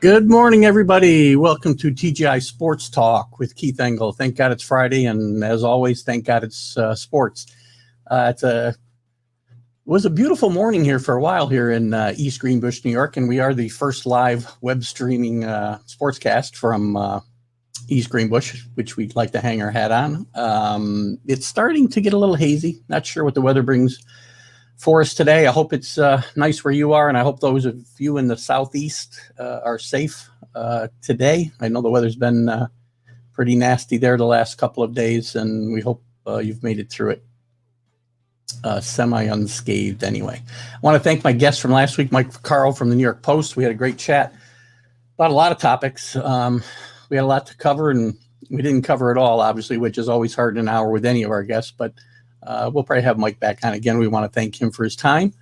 Good morning, everybody. Welcome to TGI Sports Talk with Keith Engel. Thank God it's Friday, and as always, thank God it's sports. It was a beautiful morning here for a while here in East Greenbush, New York, and we are the first live web streaming sportscast from East Greenbush, which we'd like to hang our hat on. It's starting to get a little hazy. Not sure what the weather brings for us today. I hope it's nice where you are, and I hope those of you in the southeast are safe today. I know the weather's been pretty nasty there the last couple of days, and we hope you've made it through it semi-unscathed anyway. I want to thank my guest from last week, Mike Carl from the New York Post. We had a great chat about a lot of topics. We had a lot to cover, and we didn't cover it all, obviously, which is always hard in an hour with any of our guests, but we'll probably have Mike back on again. We want to thank him for his time.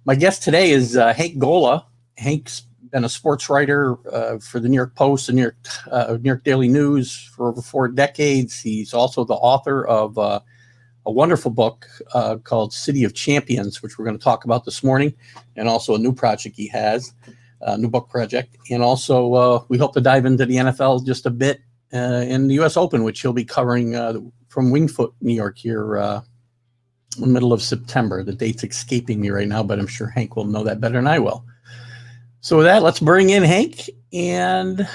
My guest today is Hank Gola. Hank's been a sports writer for the New York Post and New York Daily News for over 4 decades. He's also the author of a wonderful book called City of Champions, which we're going to talk about this morning, and also a new project he has, a new book project. And also we hope to dive into the NFL just a bit in the U.S. Open, which he'll be covering from Wingfoot, New York here in the middle of September. The date's escaping me right now, but I'm sure Hank will know that better than I will. So with that, let's bring in Hank and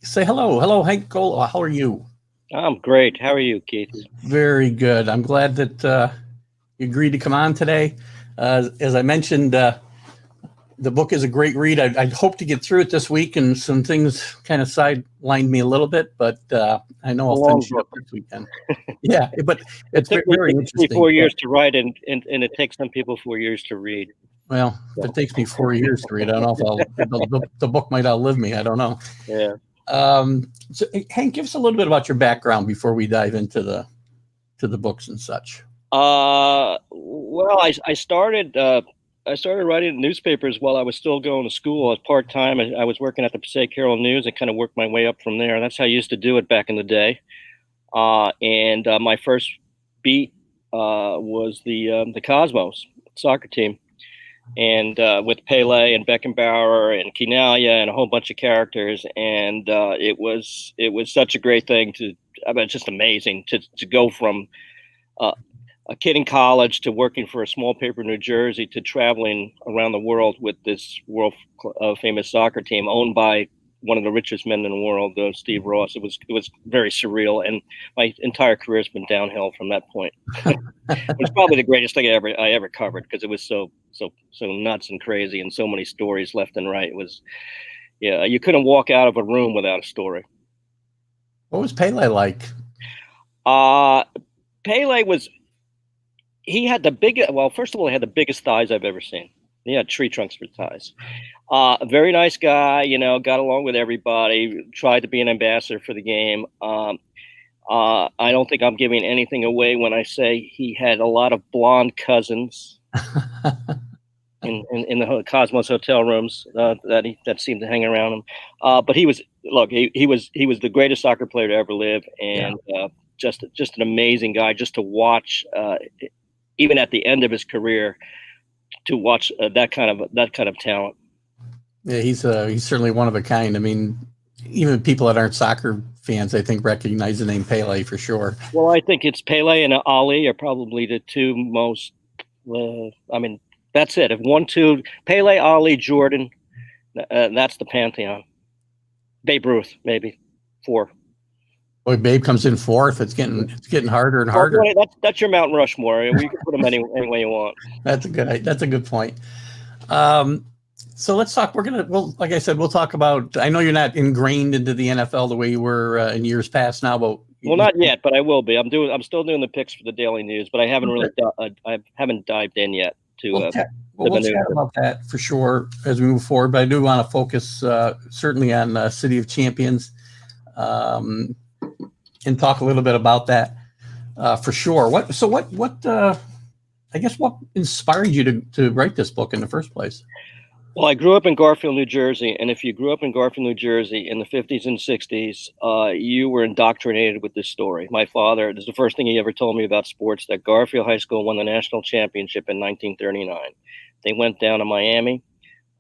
say hello. Hello, Hank Gola. How are you? I'm great. How are you, Keith? Very good. I'm glad that you agreed to come on today. As I mentioned, the book is a great read. I hope to get through it this week, and some things kind of sidelined me a little bit, but I know I'll finish it up this weekend. Yeah, but it's very interesting. It took me 4 years to write, and it takes some people 4 years to read. Well, if it takes me 4 years to read, I don't know if the book might outlive me. I don't know. Yeah. So, Hank, give us a little bit about your background before we dive into the books and such. Well, I started writing newspapers while I was still going to school as part-time. I was working at the Passaic Herald News and kind of worked my way up from there. That's how I used to do it back in the day. And my first beat was the Cosmos soccer team, and with Pele and Beckenbauer and Quinaglia and a whole bunch of characters. And it was such a great thing it's just amazing to go from a kid in college to working for a small paper in New Jersey to traveling around the world with this world famous soccer team owned by one of the richest men in the world, Steve Ross. It was very surreal, and my entire career has been downhill from that point. It was probably the greatest thing I ever covered, because it was so nuts and crazy, and so many stories left and right. It was, yeah, you couldn't walk out of a room without a story. What was Pele like? Pele was. He had first of all, he had the biggest thighs I've ever seen. He had tree trunks for thighs. A very nice guy, got along with everybody, tried to be an ambassador for the game. I don't think I'm giving anything away when I say he had a lot of blonde cousins in the Cosmos hotel rooms that seemed to hang around him. But he was the greatest soccer player to ever live, and just an amazing guy just to watch. Even at the end of his career, to watch that kind of talent. Yeah, he's certainly one of a kind. I mean, even people that aren't soccer fans, I think, recognize the name Pele for sure. Well, I think it's Pele and Ali are probably the two most. That's it. If 1, 2, Pele, Ali, Jordan, that's the pantheon. Babe Ruth, maybe 4. Boy, Babe comes in 4th. It's getting harder and harder. That's your Mount Rushmore. We can put them any way you want. That's a good point. So let's talk. Like I said, we'll talk about. I know you're not ingrained into the NFL the way you were in years past now, but not yet, but I will be. I'm still doing the picks for the Daily News, but I haven't really. I haven't dived in yet to. We'll chat about that for sure as we move forward. But I do want to focus certainly on City of Champions. And talk a little bit about that for sure. What inspired you to write this book in the first place? Well, I grew up in Garfield, New Jersey, and if you grew up in Garfield, New Jersey in the 50s and 60s, you were indoctrinated with this story. My father, this is the first thing he ever told me about sports, that Garfield High School won the national championship in 1939. They went down to Miami.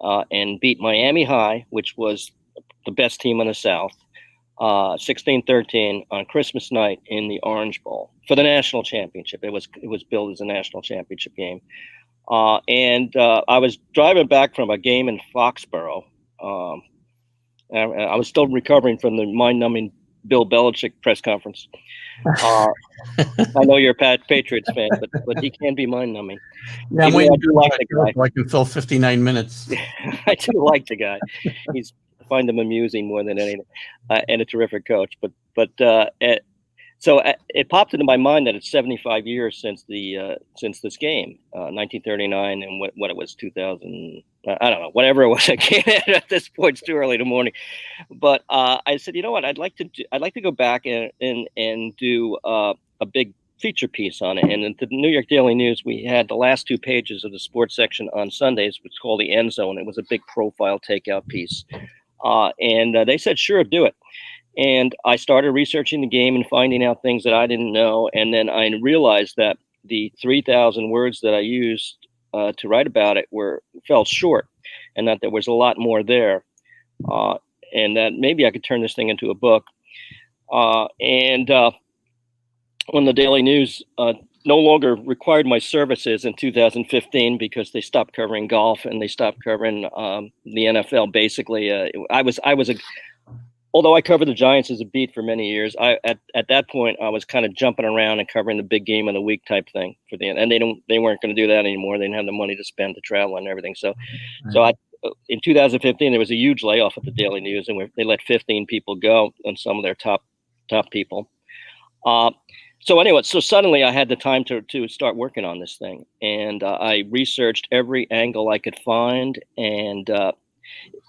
and beat Miami High, which was the best team in the South, 16-13 on Christmas night in the Orange Bowl for the national championship. It was billed as a national championship game. And I was driving back from a game in Foxborough. I was still recovering from the mind-numbing Bill Belichick press conference. I know you're a Patriots fan, but he can be mind-numbing. Yeah, I'm waiting to like the guy. So I can fill 59 minutes. I do like the guy. I find him amusing more than anything, and a terrific coach. So it popped into my mind that it's 75 years since this game, 1939, and what it was, 2000. I don't know, whatever it was. I can't. At this point, it's too early in the morning. But I said, you know what? I'd like to go back and do a big feature piece on it. And in the New York Daily News, we had the last 2 pages of the sports section on Sundays, which is called the End Zone. It was a big profile takeout piece, and they said, sure, do it. And I started researching the game and finding out things that I didn't know. And then I realized that the 3,000 words that I used to write about it fell short, and that there was a lot more there. And that maybe I could turn this thing into a book. And when the Daily News no longer required my services in 2015 because they stopped covering golf and they stopped covering the NFL, basically, although I covered the Giants as a beat for many years, at that point I was kind of jumping around and covering the big game of the week type thing and they weren't going to do that anymore. They didn't have the money to spend to travel and everything. So in 2015 there was a huge layoff at the Daily News, and they let 15 people go, and some of their top people. So suddenly I had the time to start working on this thing, and I researched every angle I could find, and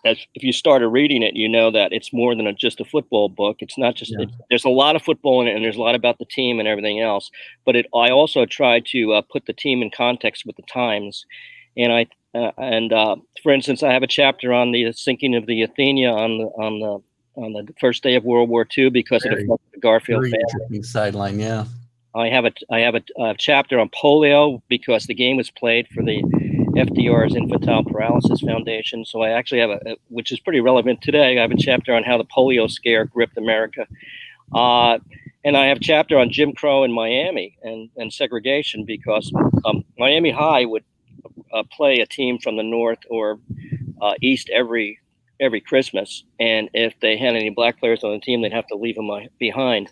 if you started reading it, you know that it's more than just a football book. It's not just there's a lot of football in it, and there's a lot about the team and everything else. But I also tried to put the team in context with the times. And for instance, I have a chapter on the sinking of the Athenia on the first day of World War II because it affected the Garfield family. Sideline, yeah. I have a chapter on polio because the game was played for the FDR's Infantile Paralysis Foundation. So I actually have which is pretty relevant today. I have a chapter on how the polio scare gripped America. And I have a chapter on Jim Crow in Miami and segregation because Miami High would play a team from the north or east every Christmas. And if they had any black players on the team, they'd have to leave them behind.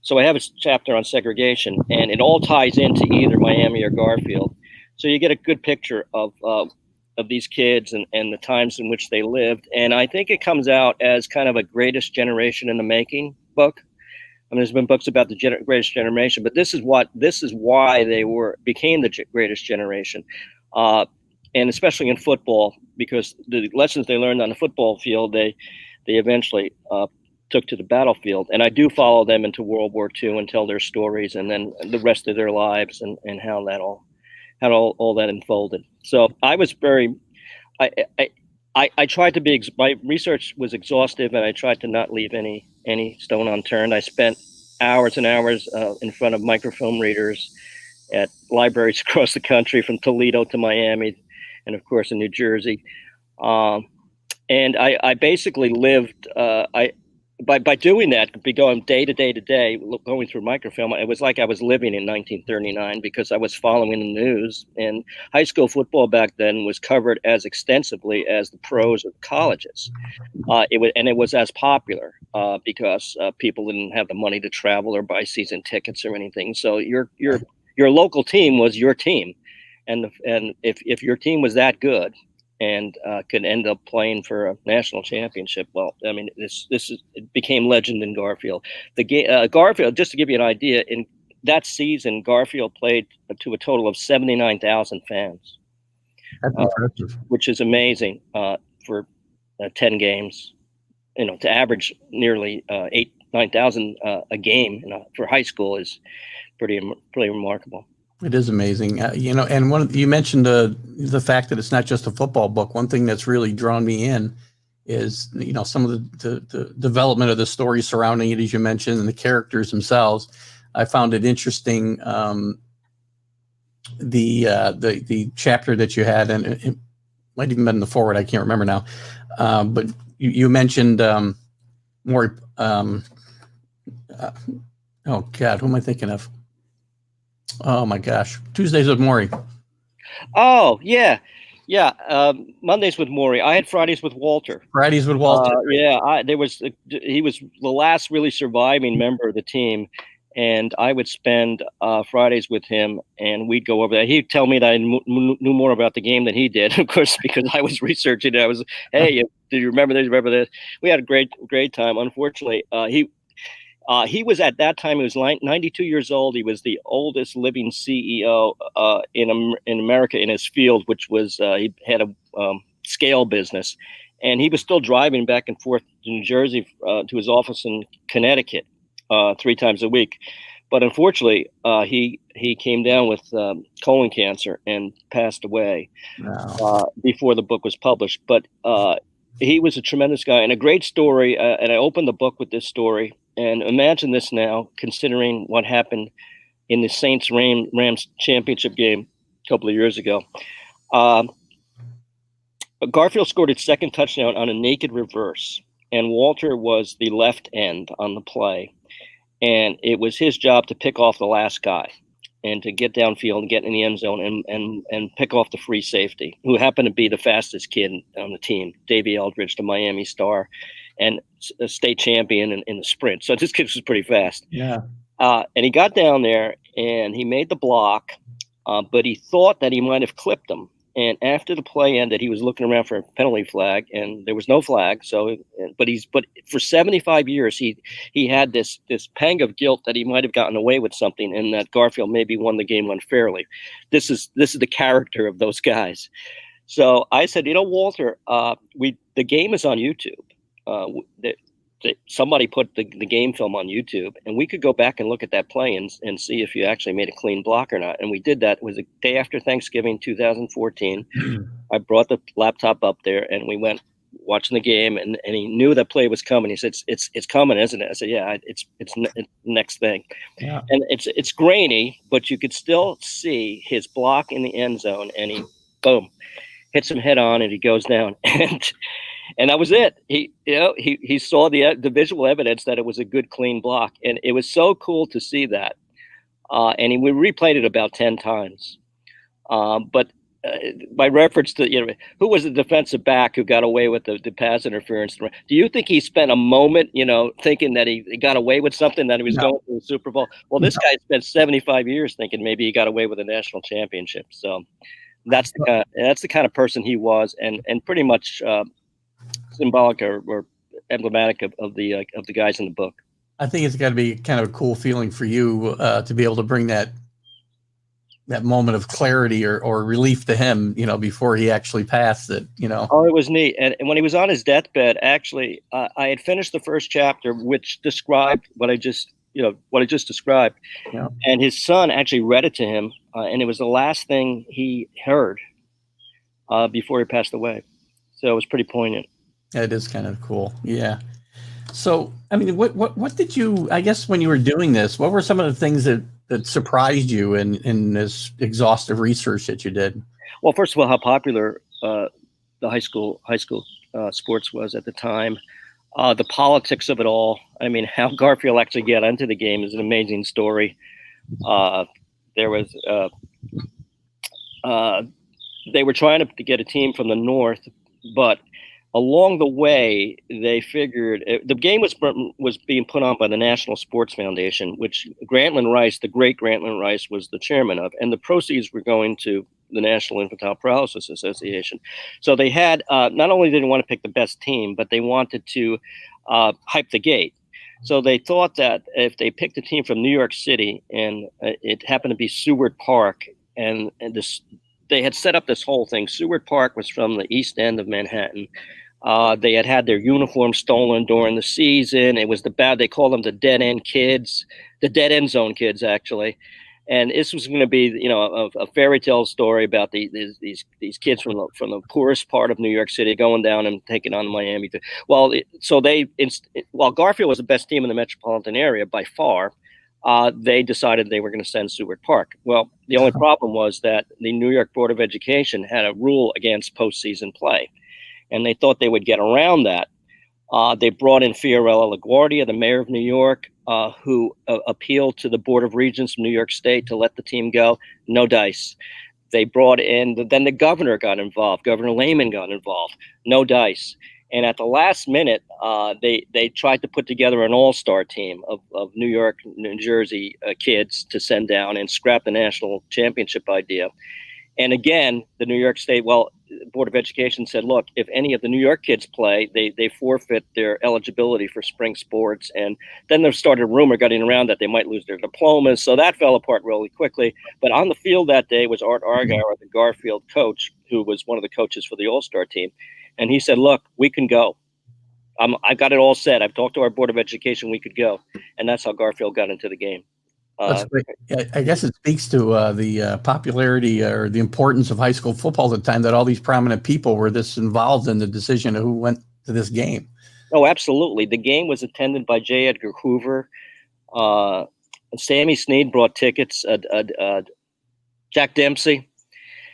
So I have a chapter on segregation, and it all ties into either Miami or Garfield. So you get a good picture of these kids and the times in which they lived. And I think it comes out as kind of a greatest generation in the making book. I mean, there's been books about the greatest generation, but this is why they became the greatest generation. And especially in football, because the lessons they learned on the football field, they eventually took to the battlefield. And I do follow them into World War II and tell their stories, and then the rest of their lives and how all that unfolded. So I was I tried to be, my research was exhaustive, and I tried to not leave any stone unturned. I spent hours and hours in front of microfilm readers at libraries across the country, from Toledo to Miami, and of course in New Jersey. And I basically lived, by doing that, be going day to day to day, going through microfilm, it was like I was living in 1939 because I was following the news. And high school football back then was covered as extensively as the pros of colleges. It was as popular because people didn't have the money to travel or buy season tickets or anything. So your local team was your team, and if your team was that good and could end up playing for a national championship, well, I mean, it became legend in Garfield. The game, Garfield, just to give you an idea, in that season, Garfield played to a total of 79,000 fans. That's impressive. Which is amazing for 10 games. You know, to average nearly 9,000 a game for high school is pretty remarkable. It is amazing, and you mentioned the fact that it's not just a football book. One thing that's really drawn me in is some of the development of the story surrounding it, as you mentioned, and the characters themselves. I found it interesting, the chapter that you had, and might even been the forward. I can't remember now. But you mentioned Maury. Oh God, who am I thinking of? Oh my gosh, Tuesdays with Maury. Oh yeah, yeah. Mondays with Maury. I had Fridays with Walter. Fridays with Walter. He was the last really surviving member of the team, and I would spend Fridays with him, and we'd go over that. He'd tell me that I knew more about the game than he did, of course, because I was researching it. I was, hey, do you remember this? Remember this? We had a great time. Unfortunately, he was at that time, he was 92 years old. He was the oldest living CEO in America in his field, which was he had a scale business. And he was still driving back and forth to New Jersey to his office in Connecticut 3 times a week. But unfortunately, he came down with colon cancer and passed away before the book was published. But he was a tremendous guy and a great story. And I opened the book with this story. And imagine this now, considering what happened in the Saints-Rams championship game a couple of years ago. Garfield scored his second touchdown on a naked reverse, and Walter was the left end on the play. And it was his job to pick off the last guy and to get downfield and get in the end zone and pick off the free safety, who happened to be the fastest kid on the team, Davey Eldridge, the Miami star, and a state champion in the sprint. So this kid was pretty fast. Yeah. And he got down there and he made the block, but he thought that he might have clipped him. And after the play ended, he was looking around for a penalty flag, and there was no flag. So, but for 75 years, he had this pang of guilt that he might have gotten away with something, and that Garfield maybe won the game unfairly. This is the character of those guys. So I said, Walter, the game is on YouTube. Somebody put the game film on YouTube, and we could go back and look at that play and see if you actually made a clean block or not. And we did that. It was a day after Thanksgiving, 2014. I brought the laptop up there, and we went watching the game, and he knew that play was coming. He said, it's coming, isn't it? I said, yeah, it's next thing. Yeah. And it's grainy, but you could still see his block in the end zone, and he, boom, hits him head on, and he goes down. And that was it. He saw the visual evidence that it was a good, clean block. And it was so cool to see that. And we replayed it about 10 times. But by reference to, who was the defensive back who got away with the pass interference? Do you think he spent a moment, thinking that he got away with something, that he was going to the Super Bowl? Well, this guy spent 75 years thinking maybe he got away with a national championship. So that's the kind of person he was, and pretty much symbolic or emblematic of the guys in the book. I think it's got to be kind of a cool feeling for you to be able to bring that moment of clarity or relief to him, before he actually passed it, Oh, it was neat. And when he was on his deathbed, actually, I had finished the first chapter, which described what I just described. Yeah. And his son actually read it to him, and it was the last thing he heard before he passed away. So it was pretty poignant. It is kind of cool. Yeah. So, I mean, what did you, I guess when you were doing this, what were some of the things that surprised you in this exhaustive research that you did? Well, first of all, how popular the high school sports was at the time. The politics of it all. I mean, how Garfield actually got into the game is an amazing story. There was they were trying to get a team from the north, but along the way, they figured the game was being put on by the National Sports Foundation, which Grantland Rice, the great Grantland Rice, was the chairman of, and the proceeds were going to the National Infantile Paralysis Association. So they had not only did they want to pick the best team, but they wanted to hype the gate. So they thought that if they picked a team from New York City, and it happened to be Seward Park, and they had set up this whole thing. Seward Park was from the east end of Manhattan. They had their uniforms stolen during the season. It was they called them the dead end kids, the dead end zone kids, actually. And this was going to be, a fairy tale story about these kids from the poorest part of New York City going down and taking on Miami. While Garfield was the best team in the metropolitan area by far, they decided they were going to send Seward Park. Well, the only problem was that the New York Board of Education had a rule against postseason play, and they thought they would get around that. They brought in Fiorello LaGuardia, the mayor of New York, who appealed to the Board of Regents from New York State to let the team go. No dice. They brought in, then the governor got involved. Governor Lehman got involved. No dice. And at the last minute, they tried to put together an all-star team of New York, New Jersey kids to send down and scrap the national championship idea. And again, the New York State, Board of Education said, look, if any of the New York kids play, they forfeit their eligibility for spring sports. And then there started a rumor getting around that they might lose their diplomas. So that fell apart really quickly. But on the field that day was Art Argauer, the Garfield coach, who was one of the coaches for the All-Star team. And he said, look, we can go. I've got it all set. I've talked to our Board of Education. We could go. And that's how Garfield got into the game. That's great. I guess it speaks to the popularity or the importance of high school football at the time that all these prominent people were this involved in the decision of who went to this game. Oh, absolutely. The game was attended by J. Edgar Hoover. Sammy Snead brought tickets. Jack Dempsey.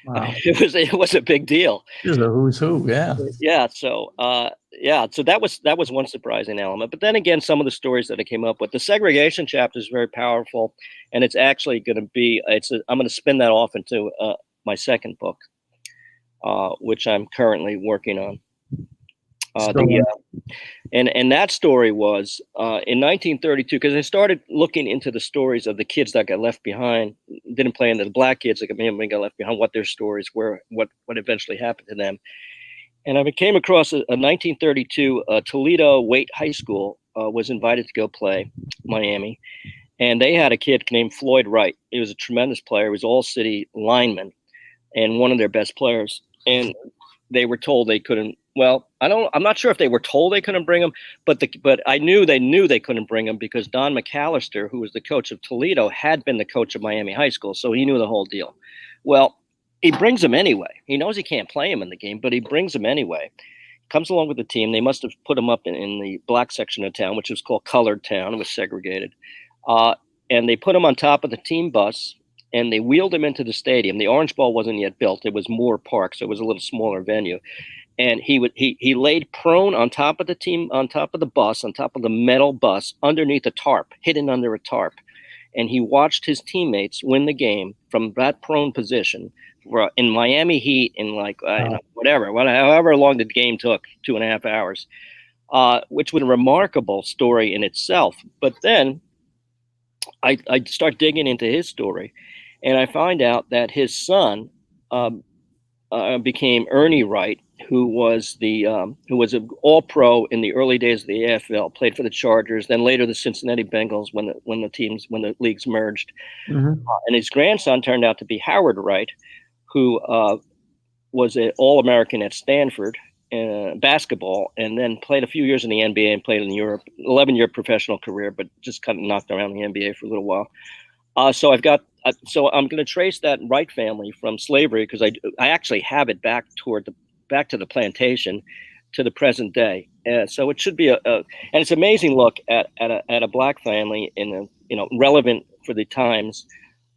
Wow. It was a big deal. It was a who's who, yeah. Yeah. So that was one surprising element. But then again, some of the stories that I came up with, the segregation chapter is very powerful, and it's actually going to be. I'm going to spin that off into my second book, which I'm currently working on. And that story was in 1932, because I started looking into the stories of the kids that got left behind, didn't play in the black kids that got left behind, what their stories were, what eventually happened to them. And I came across a 1932 Toledo Waite High School was invited to go play Miami. And they had a kid named Floyd Wright. He was a tremendous player. He was all-city lineman and one of their best players. And they were told they couldn't. Well, I'm not sure if they were told they couldn't bring him, but I knew they couldn't bring him because Don McAllister, who was the coach of Toledo, had been the coach of Miami High School, so he knew the whole deal. Well, he brings him anyway. He knows he can't play him in the game, but he brings him anyway. Comes along with the team. They must have put him up in the black section of town, which was called Colored Town. It was segregated. And they put him on top of the team bus, and they wheeled him into the stadium. The Orange Bowl wasn't yet built. It was Moore Park, so it was a little smaller venue. And he laid prone on top of the bus, on top of the metal bus, underneath a tarp, hidden under a tarp. And he watched his teammates win the game from that prone position in Miami heat in however long the game took, 2.5 hours, which was a remarkable story in itself. But then I start digging into his story, and I find out that his son became Ernie Wright, who was an All-Pro in the early days of the AFL, played for the Chargers, then later the Cincinnati Bengals when the leagues merged. Mm-hmm. And his grandson turned out to be Howard Wright, who was an All-American at Stanford basketball, and then played a few years in the NBA and played in Europe, 11-year professional career, but just kind of knocked around the NBA for a little while. So I'm going to trace that Wright family from slavery, because I actually have it back to the plantation to the present day. So it should be and it's an amazing look at a black family relevant for the times.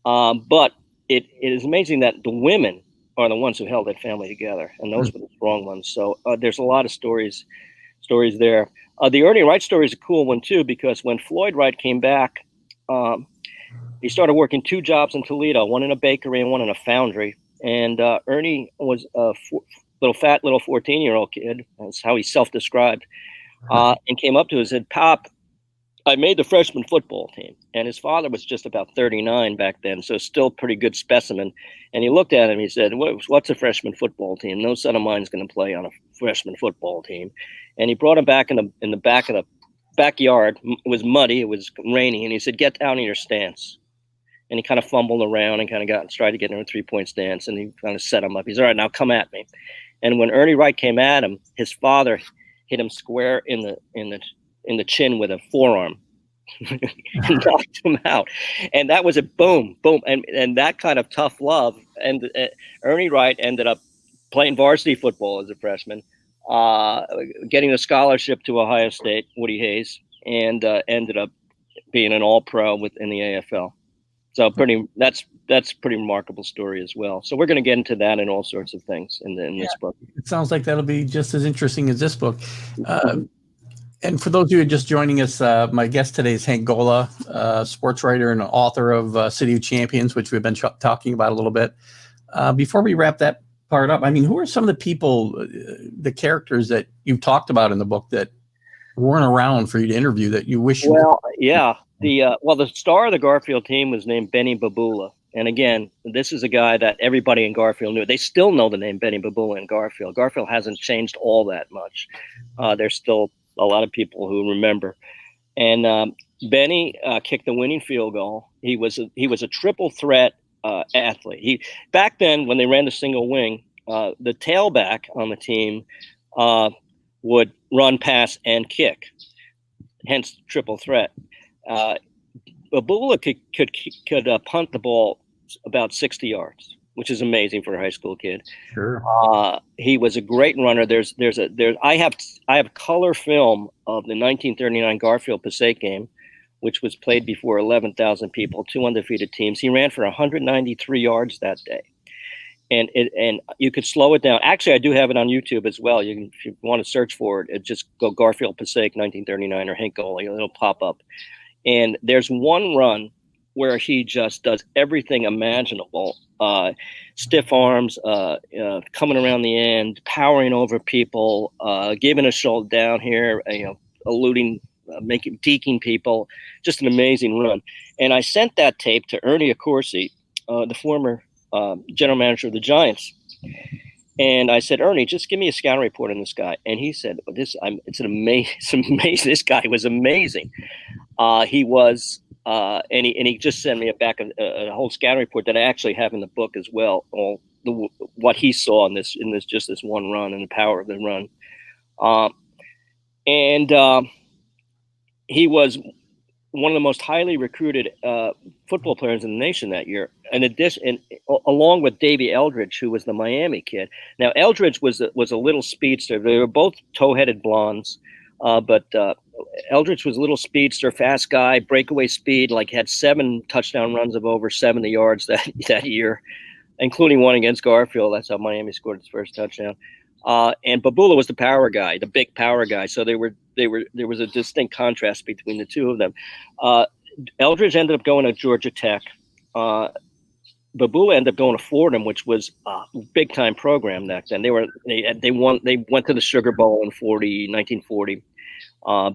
But it is amazing that the women are the ones who held that family together, and those were the strong ones. So there's a lot of stories there. The Ernie Wright story is a cool one too, because when Floyd Wright came back, he started working 2 jobs in Toledo, one in a bakery and one in a foundry. And Ernie was a little 14-year-old kid. That's how he self-described. And came up to him and said, "Pop, I made the freshman football team." And his father was just about 39 back then, so still a pretty good specimen. And he looked at him, he said, "What's a freshman football team? No son of mine is going to play on a freshman football team." And he brought him back in the back of the backyard. It was muddy, it was rainy, and he said, "Get down in your stance." And he kind of fumbled around and kind of tried to get in a 3-point stance, and he kind of set him up. He's, "All right, now come at me." And when Ernie Wright came at him, his father hit him square in the chin with a forearm and knocked him out. And that was a boom, boom. And that kind of tough love. And Ernie Wright ended up playing varsity football as a freshman, getting a scholarship to Ohio State, Woody Hayes, and ended up being an All-Pro in the AFL. So that's pretty remarkable story as well. So we're going to get into that and all sorts of things in this book. It sounds like that'll be just as interesting as this book. And for those of you who are just joining us, my guest today is Hank Gola, sports writer and author of City of Champions, which we've been talking about a little bit. Before we wrap that part up, I mean, who are some of the people, the characters that you've talked about in the book that weren't around for you to interview that you wish? Well, yeah. The star of the Garfield team was named Benny Babula. And again, this is a guy that everybody in Garfield knew. They still know the name Benny Babula in Garfield. Garfield hasn't changed all that much. There's still a lot of people who remember. And Benny kicked the winning field goal. He was a triple threat athlete. Back then, when they ran the single wing, the tailback on the team would run, pass, and kick. Hence, triple threat. Babula could punt the ball about 60 yards, which is amazing for a high school kid. Sure. He was a great runner. I have color film of the 1939 Garfield Passaic game, which was played before 11,000 people, 2 undefeated teams. He ran for 193 yards that day. And you could slow it down. Actually, I do have it on YouTube as well. If you want to search for it, just go Garfield Passaic 1939 or Hank Gola. It'll pop up. And there's one run where he just does everything imaginable. Stiff arms, coming around the end, powering over people, giving a shoulder down here, eluding, deking people. Just an amazing run. And I sent that tape to Ernie Accorsi, the former general manager of the Giants. And I said, Ernie, just give me a scouting report on this guy. And he said, it's amazing. This guy was amazing. He was, and he just sent me a whole scouting report that I actually have in the book as well. What he saw in this one run and the power of the run. He was one of the most highly recruited football players in the nation that year. Along with Davey Eldridge, who was the Miami kid. Now, Eldridge was a little speedster. They were both toe-headed blondes, but Eldridge was a little speedster, fast guy, breakaway speed, had 7 touchdown runs of over 70 yards that year, including one against Garfield. That's how Miami scored its first touchdown. And Babula was the power guy, the big power guy. So there was a distinct contrast between the two of them. Eldridge ended up going to Georgia Tech. Babula ended up going to Fordham, which was a big time program back then. They went to the Sugar Bowl in 1940.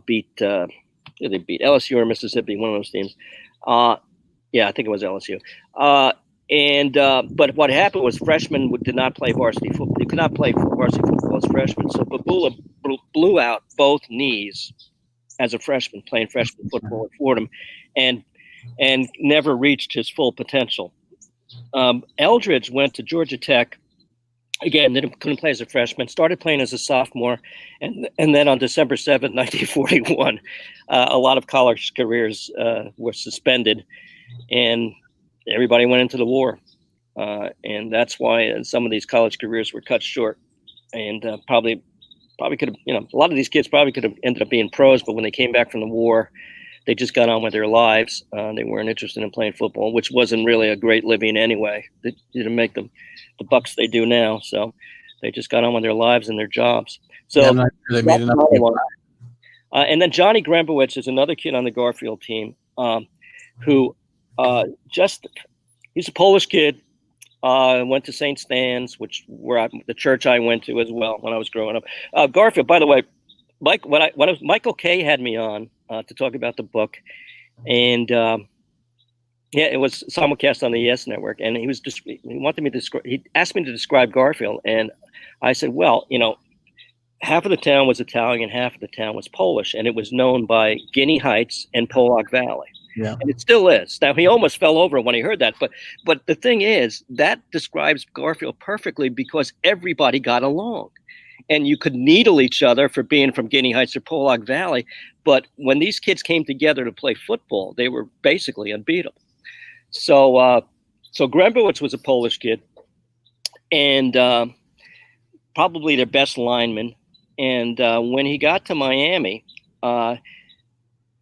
Beat LSU or Mississippi, one of those teams. Yeah, I think it was LSU. But what happened was freshmen did not play varsity football. They could not play varsity football as freshmen. So Babula blew out both knees as a freshman playing freshman football at Fordham, and never reached his full potential. Eldridge went to Georgia Tech. Again, couldn't play as a freshman, started playing as a sophomore, and then on December 7th, 1941, a lot of college careers were suspended, and everybody went into the war. And that's why some of these college careers were cut short. And probably could have, a lot of these kids probably could have ended up being pros, but when they came back from the war, they just got on with their lives. They weren't interested in playing football, which wasn't really a great living anyway. They didn't make the bucks they do now. So they just got on with their lives and their jobs. So yeah, I'm not sure they made enough. And then Johnny Grembowicz is another kid on the Garfield team who he's a Polish kid. Went to St. Stan's, the church I went to as well when I was growing up. Garfield, by the way, Michael Kay had me on to talk about the book, and it was simulcast on the ES network, and he asked me to describe Garfield, and I said, well, half of the town was Italian, half of the town was Polish, and it was known by Guinea Heights and Pollock Valley. Yeah. And it still is. Now, he almost fell over when he heard that, but the thing is, that describes Garfield perfectly because everybody got along. And you could needle each other for being from Guinea Heights or Pollock Valley. But when these kids came together to play football, they were basically unbeatable. So Grembowicz was a Polish kid and probably their best lineman. And when he got to Miami,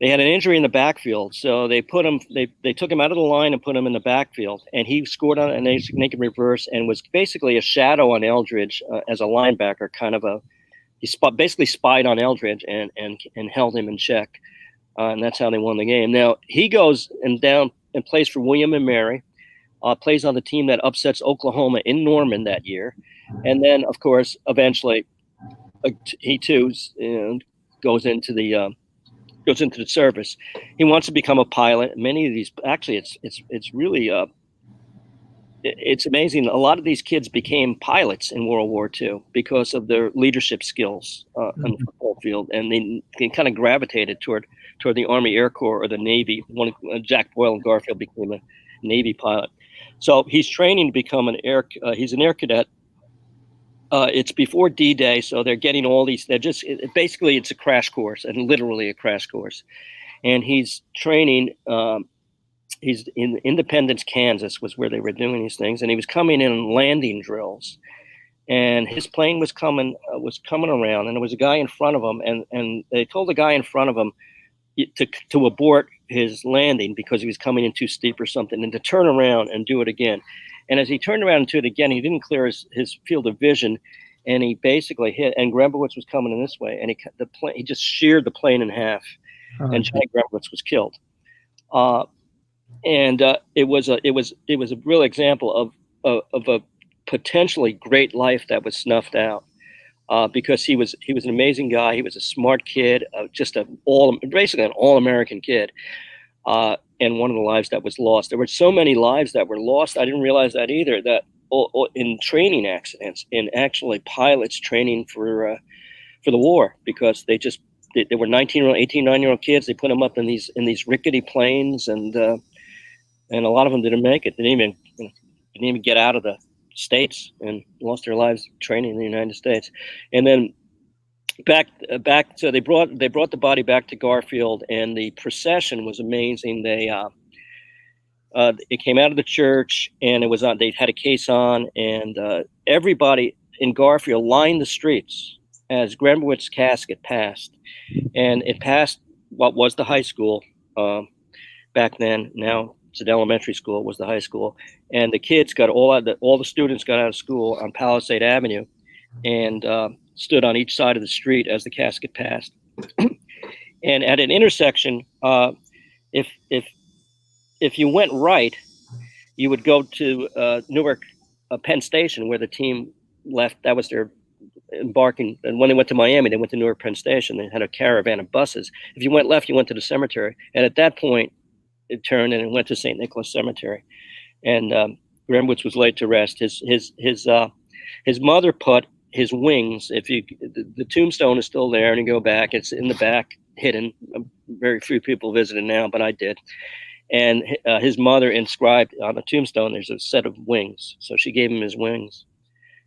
they had an injury in the backfield, so they put him. They took him out of the line and put him in the backfield, and he scored on a naked reverse and was basically a shadow on Eldridge as a linebacker, kind of basically spied on Eldridge and held him in check, and that's how they won the game. Now he goes and plays for William and Mary, plays on the team that upsets Oklahoma in Norman that year, and then of course eventually he too goes into the service. He wants to become a pilot. Many of these, actually, it's really it's amazing. A lot of these kids became pilots in World War II because of their leadership skills on the football field, and they kind of gravitated toward the Army Air Corps or the Navy. Jack Boyle and Garfield became a Navy pilot. So he's training to become he's an air cadet. It's before D-Day, so they're getting all these. Basically, it's a crash course, and literally a crash course. And he's training. He's in Independence, Kansas, was where they were doing these things, and he was coming in landing drills. And his plane was coming around, and there was a guy in front of him, and they told the guy in front of him to abort his landing because he was coming in too steep or something, and to turn around and do it again. And as he turned around and did it again, he didn't clear his field of vision, and he basically hit. And Grembowitz was coming in this way, and he just sheared the plane in half, and Johnny Grembowitz was killed. It was a real example of a potentially great life that was snuffed out, because he was an amazing guy. He was a smart kid, basically an all-American kid. And one of the lives that was lost. There were so many lives that were lost. I didn't realize that either, that in training accidents, in actually pilots training for the war, because they were 19-year-old kids. They put them up in these rickety planes, and a lot of them didn't make it. They didn't even get out of the States, and lost their lives training in the United States. And then so they brought the body back to Garfield, and the procession was amazing. It came out of the church, and they had a case on, and everybody in Garfield lined the streets as Grembowitz's casket passed, and it passed what was the high school back then. Now it's an elementary school. It was the high school, and the kids all the students got out of school on Palisade Avenue, and stood on each side of the street as the casket passed. And at an intersection, if you went right, you would go to Newark Penn Station, where the team left. That was their embarking. And when they went to Miami, they went to Newark Penn Station. They had a caravan of buses. If you went left, you went to the cemetery. And at that point, it turned and it went to St. Nicholas Cemetery. And Grembowitz was laid to rest. His mother put his wings. The tombstone is still there, and you go back, it's in the back, hidden. Very few people visit it now, but I did. And his mother inscribed on the tombstone, there's a set of wings. So she gave him his wings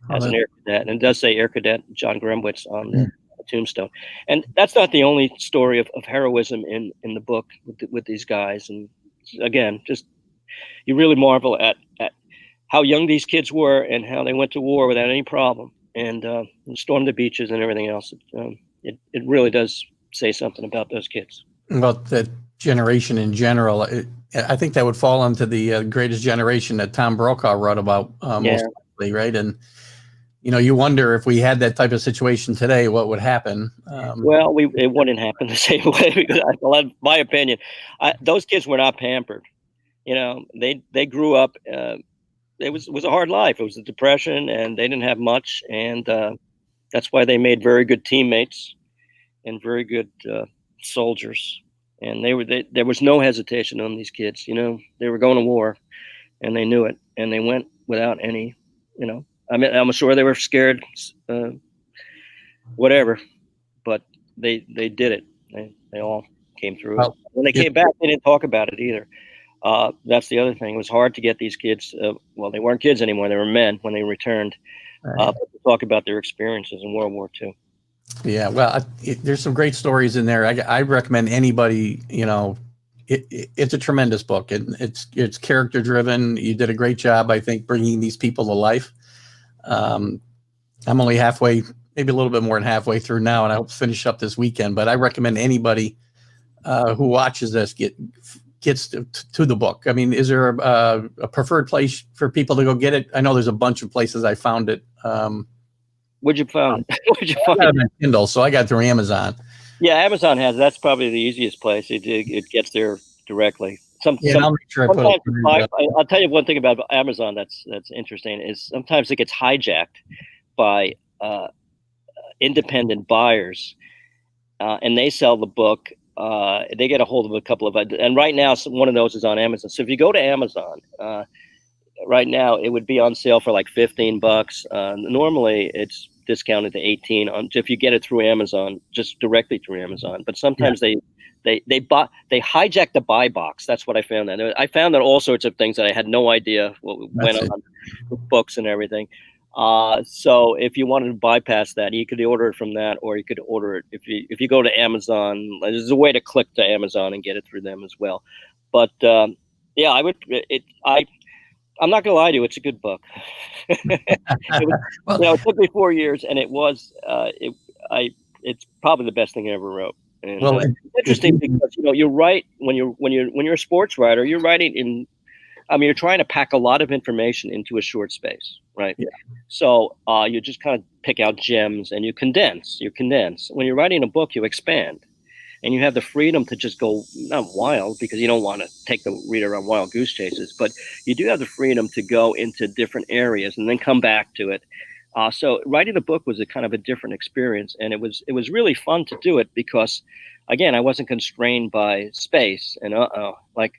as an air cadet. And it does say Air Cadet John Grembowitz on the tombstone. And that's not the only story of heroism in the book with these guys. And again, just you really marvel at how young these kids were and how they went to war without any problem, and stormed the beaches and everything else. It really does say something about those kids. About the generation in general. I think that would fall into the greatest generation that Tom Brokaw wrote about, most likely, right? And you wonder if we had that type of situation today, what would happen? Well, it wouldn't happen the same way, because my opinion, those kids were not pampered. They grew up. It was a hard life. It was a depression, and they didn't have much, and that's why they made very good teammates and very good soldiers. And there was no hesitation on these kids. They were going to war, and they knew it, and they went without any. I mean, I'm sure they were scared, whatever, but they did it. They all came through. Well, when they came back, they didn't talk about it either. That's the other thing. It was hard to get these kids. They weren't kids anymore. They were men when they returned. To talk about their experiences in World War II. Yeah, well, there's some great stories in there. I recommend anybody. It's a tremendous book, and it's character driven. You did a great job, I think, bringing these people to life. I'm only halfway, maybe a little bit more than halfway through now, and I hope to finish up this weekend. But I recommend anybody who watches this gets to the book? I mean, is there a preferred place for people to go get it? I know there's a bunch of places I found it. Where'd you find it? Where'd you I find got it? it on Kindle, so I got it through Amazon. Yeah, Amazon has. That's probably the easiest place. It gets there directly. Yeah, I'll make sure I put it. I'll tell you one thing about Amazon that's interesting is sometimes it gets hijacked by independent buyers, and they sell the book. They get a hold of a couple of, and right now one of those is on Amazon. So if you go to Amazon right now, it would be on sale for like $15. Normally, it's discounted to 18 if you get it through Amazon, just directly through Amazon. But sometimes they hijack the buy box. That's what I found. I found that all sorts of things that I had no idea what went on with books and everything. So if you wanted to bypass that, you could order it from that, or you could order it if you go to Amazon. There's a way to click to Amazon and get it through them as well. But yeah, I'm not gonna lie to you, it's a good book. It took me 4 years, and it's probably the best thing I ever wrote. And it's interesting because you're right when you're a sports writer, you're writing in. I mean, you're trying to pack a lot of information into a short space, right? Yeah. So you just kind of pick out gems and you condense. When you're writing a book, you expand, and you have the freedom to just go not wild, because you don't want to take the reader on wild goose chases, but you do have the freedom to go into different areas and then come back to it. So writing a book was a kind of a different experience, and it was really fun to do it because, again, I wasn't constrained by space. And like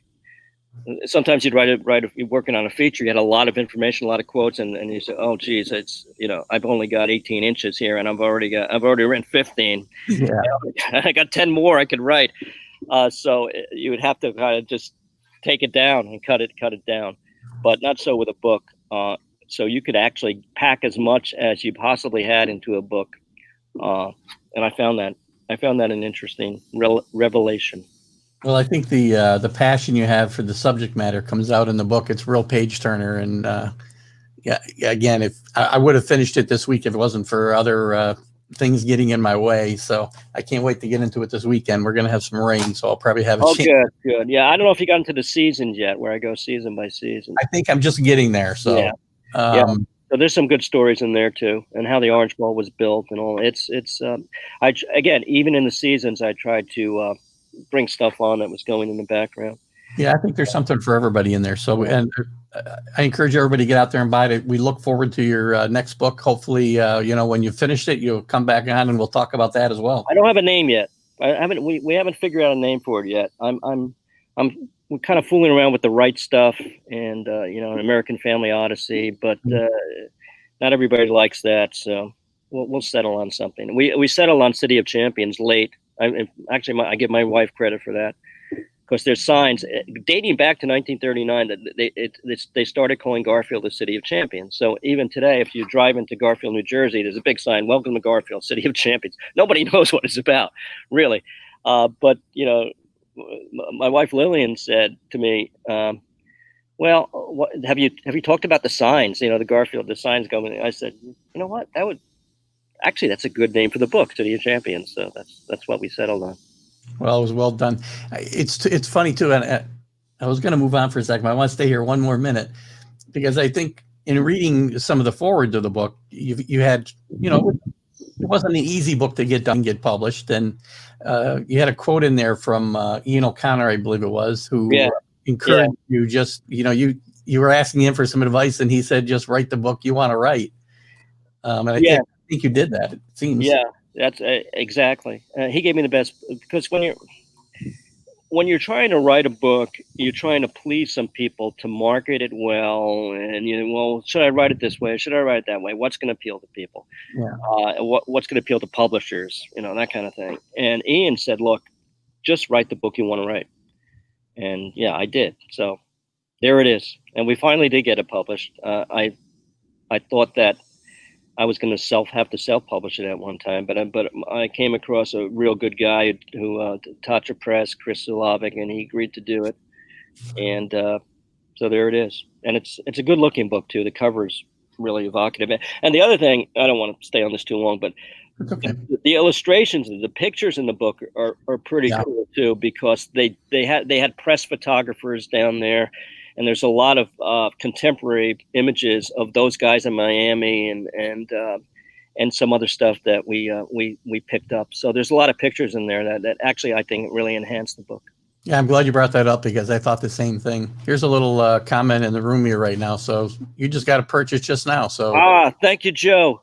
sometimes you'd you're working on a feature, you had a lot of information, a lot of quotes, and you say, oh geez, it's I've only got 18 inches here, and I've already written 15. Yeah, I got 10 more I could write. So you would have to kind of just take it down and cut it down, but not so with a book. So you could actually pack as much as you possibly had into a book, and I found that an interesting revelation. Well, I think the passion you have for the subject matter comes out in the book. It's a real page turner, and yeah. Again, if I would have finished it this week if it wasn't for other things getting in my way. So I can't wait to get into it this weekend. We're going to have some rain, so I'll probably have a chance. Good. Yeah, I don't know if you got into the seasons yet, where I go season by season. I think I'm just getting there. So yeah. So there's some good stories in there too, and how the Orange Bowl was built and all. Again, even in the seasons, I tried to bring stuff on that was going in the background. Yeah, I think there's something for everybody in there. So, and I encourage everybody to get out there and buy it. We look forward to your next book. Hopefully, when you finished it, you'll come back on and we'll talk about that as well. I don't have a name yet. We haven't figured out a name for it yet. We're kind of fooling around with the right stuff and an American Family Odyssey, but not everybody likes that. So we'll settle on something. We settled on City of Champions late. I give my wife credit for that, because there's signs dating back to 1939 that they started calling Garfield the City of Champions. So even today, if you drive into Garfield, New Jersey, there's a big sign, "Welcome to Garfield, City of Champions." Nobody knows what it's about, really. But my wife Lillian said to me, "Well, have you talked about the signs? The signs going." I said, "You know what? That's a good name for the book, City of Champions." So that's what we settled on. Well, it was well done. It's funny too, and I was going to move on for a second, but I want to stay here one more minute, because I think in reading some of the forward to the book, you had, it wasn't an easy book to get done, get published, and you had a quote in there from Ian O'Connor, I believe it was, who encouraged you. Just you were asking him for some advice, and he said, "Just write the book you want to write." And I think you did that. It seems. Yeah. That's exactly. He gave me the best, because when you're trying to write a book, you're trying to please some people to market it well, and should I write it this way? Should I write it that way? What's going to appeal to people? Yeah. What's going to appeal to publishers? That kind of thing. And Ian said, "Look, just write the book you want to write." And yeah, I did. So there it is. And we finally did get it published. I thought that I was going to have to self-publish it at one time, but I came across a real good guy who Tatra Press, Chris Zulovic, and he agreed to do it. And so there it is. And it's a good-looking book too. The cover is really evocative. And the other thing, I don't want to stay on this too long, but It's okay. The illustrations, the pictures in the book are pretty Yeah. cool too, because they had press photographers down there, and there's a lot of contemporary images of those guys in Miami and some other stuff that we picked up. So there's a lot of pictures in there that actually I think really enhanced the book. Yeah, I'm glad you brought that up because I thought the same thing. Here's a little comment in the room here right now. So you just got to purchase just now. So Thank you, Joe.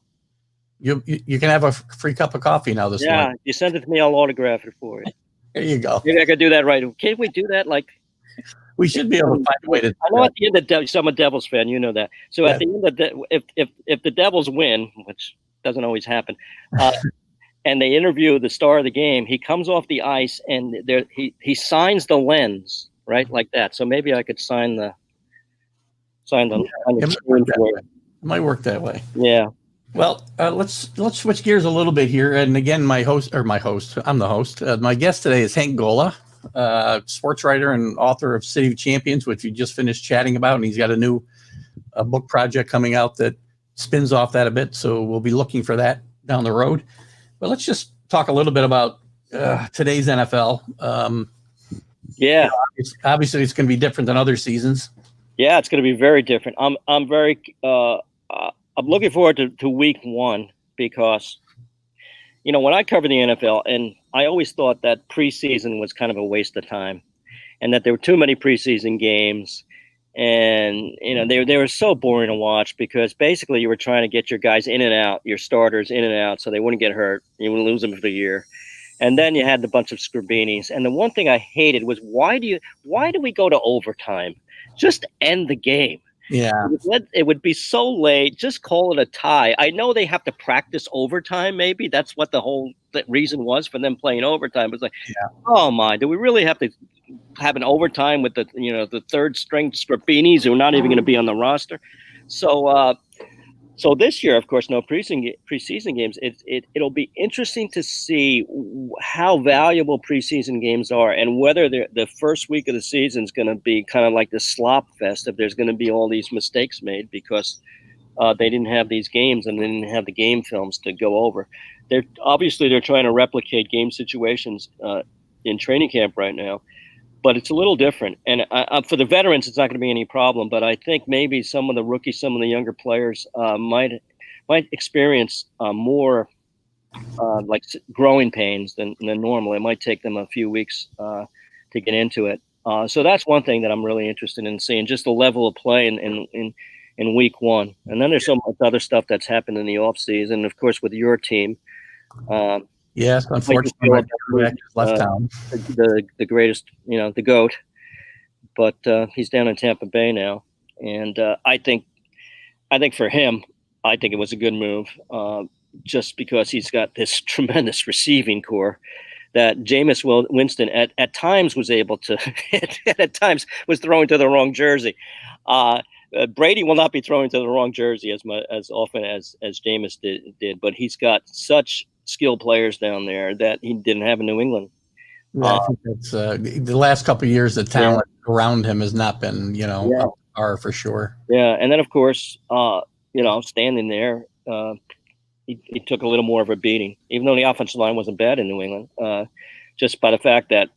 you can have a free cup of coffee now this morning. You send it to me, I'll autograph it for you. There you go. Maybe I could do that right. Can't we do that? Like, We should be able to find a way to. I know at the end of so I'm a Devils fan, you know that. So Yeah. at the end of if the Devils win, which doesn't always happen, and they interview the star of the game, he comes off the ice and he signs the lens, right, like that. So maybe I could sign the It might work that way. Yeah. Well, let's switch gears a little bit here. And again, I'm the host. My guest today is Hank Gola, sports writer and author of City of Champions, which we just finished chatting about. And he's got a new book project coming out that spins off that a bit. So we'll be looking for that down the road. But let's just talk a little bit about today's NFL. Obviously it's going to be different than other seasons. Yeah, it's going to be very different. I'm very I'm looking forward to week 1 because, when I cover the NFL, and I always thought that preseason was kind of a waste of time, and that there were too many preseason games, and they were so boring to watch because basically you were trying to get your guys in and out, your starters in and out, so they wouldn't get hurt. You wouldn't lose them for the year. And then you had the bunch of Scribinis. And the one thing I hated was why do we go to overtime? Just end the game. Yeah. It would be so late. Just call it a tie. I know they have to practice overtime. Maybe that's what the reason was for them playing overtime. It was like, oh my, do we really have to have an overtime with the third string Scribinis who are not even going to be on the roster? So this year, of course, no preseason games. It'll be interesting to see how valuable preseason games are, and whether the first week of the season is going to be kind of like the slop fest. If there's going to be all these mistakes made because they didn't have these games and they didn't have the game films to go over. They're trying to replicate game situations in training camp right now. But it's a little different. And for the veterans, it's not going to be any problem. But I think maybe some of the rookies, some of the younger players might experience more like growing pains than normal. It might take them a few weeks to get into it. So that's one thing that I'm really interested in seeing, just the level of play in week 1. And then there's so much other stuff that's happened in the offseason. Of course, with your team. Yes, unfortunately, my quarterback left town. The greatest, the GOAT, but he's down in Tampa Bay now, and I think for him, I think it was a good move, just because he's got this tremendous receiving core that Jameis Winston at times was able to hit, at times was throwing to the wrong jersey. Brady will not be throwing to the wrong jersey as often as Jameis did, but he's got such skilled players down there that he didn't have in New England. Yeah, I think that's the last couple of years. The talent around him has not been, up to par for sure. Yeah, and then of course, standing there, he took a little more of a beating, even though the offensive line wasn't bad in New England. Just by the fact that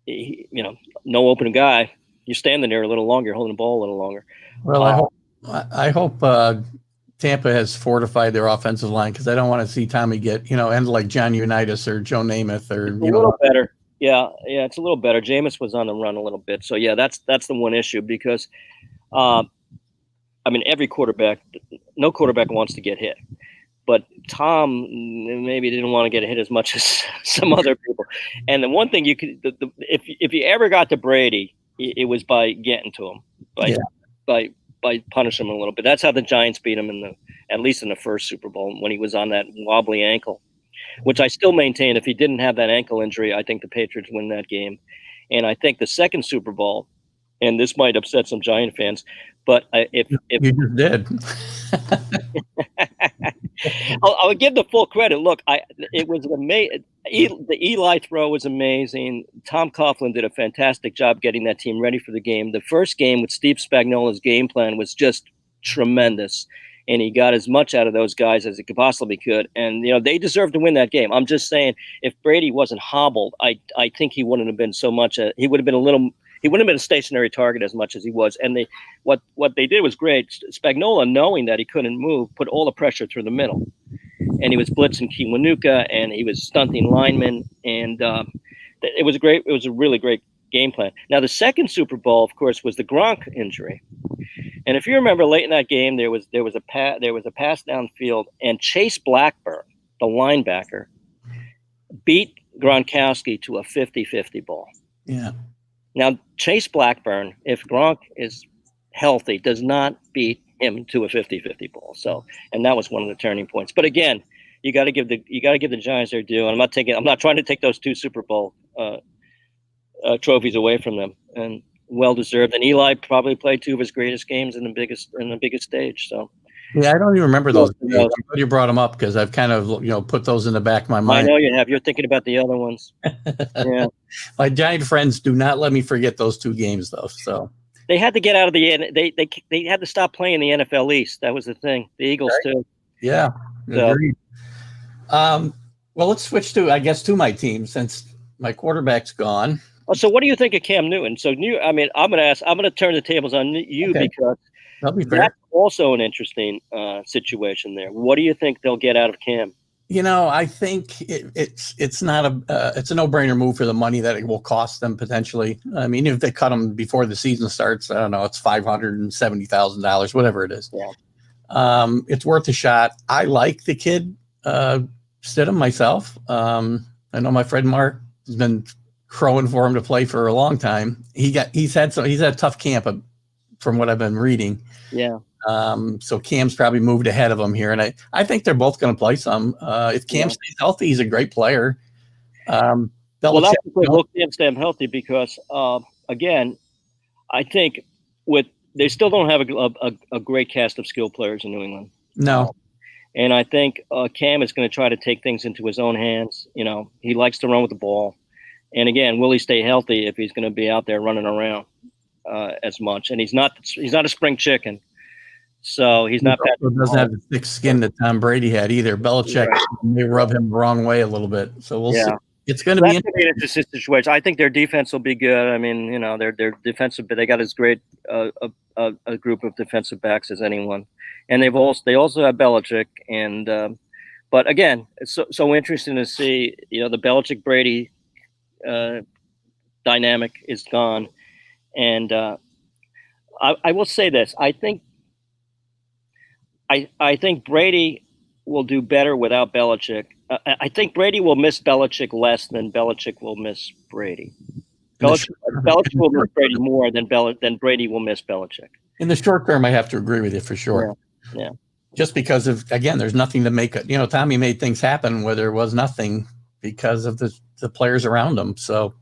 no open guy, you're standing there a little longer, holding the ball a little longer. Well, I hope Tampa has fortified their offensive line, because I don't want to see Tommy get, end like John Unitas or Joe Namath or a little better. Yeah, it's a little better. Jameis was on the run a little bit, so yeah, that's the one issue, because, every quarterback, no quarterback wants to get hit, but Tom maybe didn't want to get hit as much as some other people. And the one thing you could, if you ever got to Brady, it was by getting to him, by punishing him a little bit. That's how the Giants beat him at least in the first Super Bowl, when he was on that wobbly ankle, which I still maintain, if he didn't have that ankle injury, I think the Patriots win that game. And I think the second Super Bowl, and this might upset some Giant fans, but if you just did, I'll give the full credit. Look, it was amazing. The Eli throw was amazing. Tom Coughlin did a fantastic job getting that team ready for the game. The first game with Steve Spagnuolo's game plan was just tremendous. and he got as much out of those guys as he could possibly could. And they deserve to win that game. I'm just saying, if Brady wasn't hobbled, I think he wouldn't have been so much. He would have been he wouldn't have been a stationary target as much as he was. And what they did was great. Spagnuolo, knowing that he couldn't move, put all the pressure through the middle, and he was blitzing Kiwanuka, and he was stunting linemen, and it was a really great game plan. Now, the second Super Bowl, of course, was the Gronk injury. And if you remember, late in that game, there was a pass downfield, and Chase Blackburn, the linebacker, beat Gronkowski to a 50-50 ball. Yeah. Now, Chase Blackburn, if Gronk is healthy, does not beat him to a 50-50 ball. So, and that was one of the turning points. But again, you got to give the Giants their due. And I'm not trying to take those two Super Bowl trophies away from them, and well deserved. And Eli probably played two of his greatest games in the biggest stage. So. Yeah, I don't even remember those. You brought them up because I've kind of put those in the back of my mind. I know you have. You're thinking about the other ones. Yeah. My Giant friends do not let me forget those two games, though. So they had to get out of they had to stop playing the NFL East. That was the thing. The Eagles too. Yeah. So, agreed. Well, let's switch to my team since my quarterback's gone. Oh, so what do you think of Cam Newton? So I'm going to turn the tables on you because that's also an interesting situation there. What do you think they'll get out of Cam? I think it's not it's a no-brainer move for the money that it will cost them potentially. I mean, if they cut him before the season starts, I don't know, it's $570,000, whatever it is. Yeah. It's worth a shot. I like the kid, Stidham myself. I know my friend Mark has been crowing for him to play for a long time. He's had a tough camp from what I've been reading. Yeah. So Cam's probably moved ahead of him here, and I think they're both going to play some. If Cam stays healthy, he's a great player. Well, that's because Cam stay healthy because again, I think they still don't have a great cast of skilled players in New England. No. And I think Cam is going to try to take things into his own hands. He likes to run with the ball. And again, will he stay healthy if he's going to be out there running around as much? And he's not a spring chicken, so he's not. He doesn't have the thick skin that Tom Brady had either. Belichick may rub him the wrong way a little bit, so we'll see. It's going to be an interesting situation. I think their defense will be good. I mean, their defensive, they got as great a group of defensive backs as anyone, and they also have Belichick. And but again, it's so interesting to see. The Belichick Brady dynamic is gone, and I will say this: I think Brady will do better without Belichick. I think Brady will miss Belichick less than Belichick will miss Brady. Belichick will miss Brady more than Brady will miss Belichick. In the short term, I have to agree with you for sure. Yeah. Just because there's nothing to make it. Tommy made things happen where there was nothing because of the players around him. So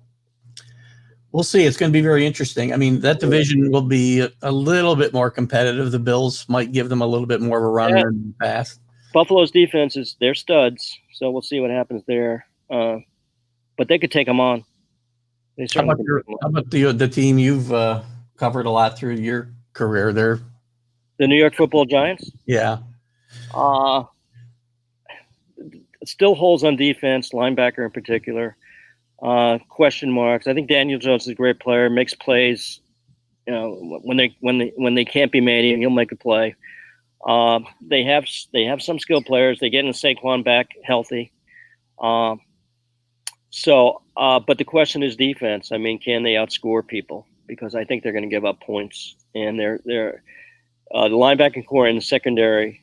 we'll see. It's going to be very interesting. I mean, that division will be a little bit more competitive. The Bills might give them a little bit more of a run than the past. Buffalo's defense they're studs, so we'll see what happens there. But they could take them on. How about the team you've covered a lot through your career there? The New York Football Giants? Yeah. Still holes on defense, linebacker in particular. Question marks. I think Daniel Jones is a great player, makes plays. When they can't be made, he'll make a play. They have some skilled players. They get in Saquon back healthy. But the question is defense. I mean, can they outscore people? Because I think they're going to give up points, and they're the linebacking core in the secondary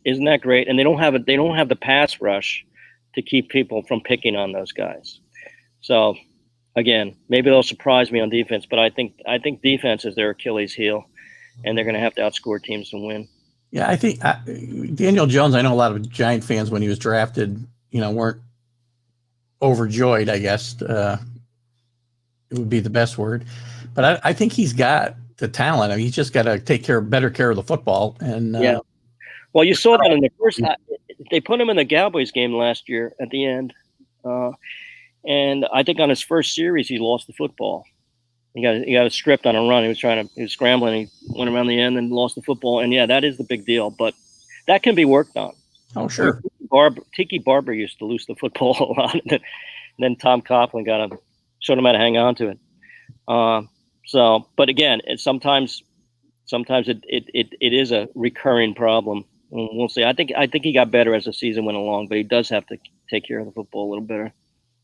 isn't that great, and they don't have the pass rush to keep people from picking on those guys. So again, maybe they'll surprise me on defense, but I think defense is their Achilles heel, and they're going to have to outscore teams to win. Yeah, I think Daniel Jones, I know a lot of Giant fans when he was drafted, weren't overjoyed, I guess. It would be the best word. But I think he's got the talent. I mean, he's just got to take better care of the football. And well, you saw that in the first. They put him in the Cowboys game last year at the end, and I think on his first series he lost the football. He got a stripped on a run. He was scrambling. He went around the end and lost the football. And yeah, that is the big deal. But that can be worked on. Oh, sure. Tiki Barber used to lose the football a lot. And then Tom Coughlin showed him how to hang on to it. But again, sometimes it is a recurring problem. We'll see. I think he got better as the season went along, but he does have to take care of the football a little better.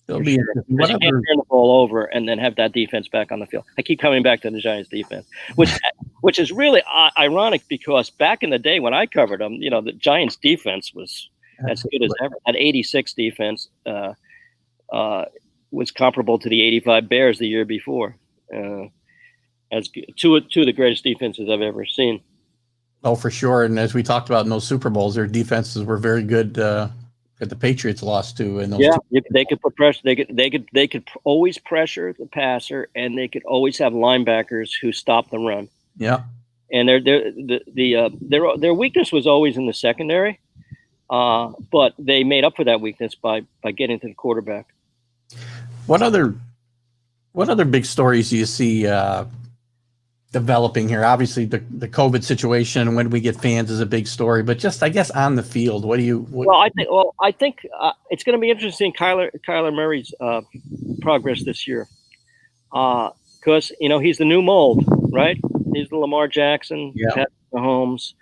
It'll be sure. You can't turn the ball over and then have that defense back on the field. I keep coming back to the Giants defense, which is really ironic because back in the day when I covered them, the Giants defense was as good as ever. That 86 defense was comparable to the 85 Bears the year before. As two of the greatest defenses I've ever seen. Oh, for sure. And as we talked about in those Super Bowls, their defenses were very good. That the Patriots lost to. In those they could put pressure. They could always pressure the passer, and they could always have linebackers who stop the run. Yeah, and their weakness was always in the secondary, but they made up for that weakness by getting to the quarterback. What other big stories do you see developing here? Obviously, the COVID situation and when we get fans is a big story, but just I guess on the field, what do you? I think it's going to be interesting Kyler Murray's progress this year, because he's the new mold, right? He's the Lamar Jackson, Patrick Mahomes.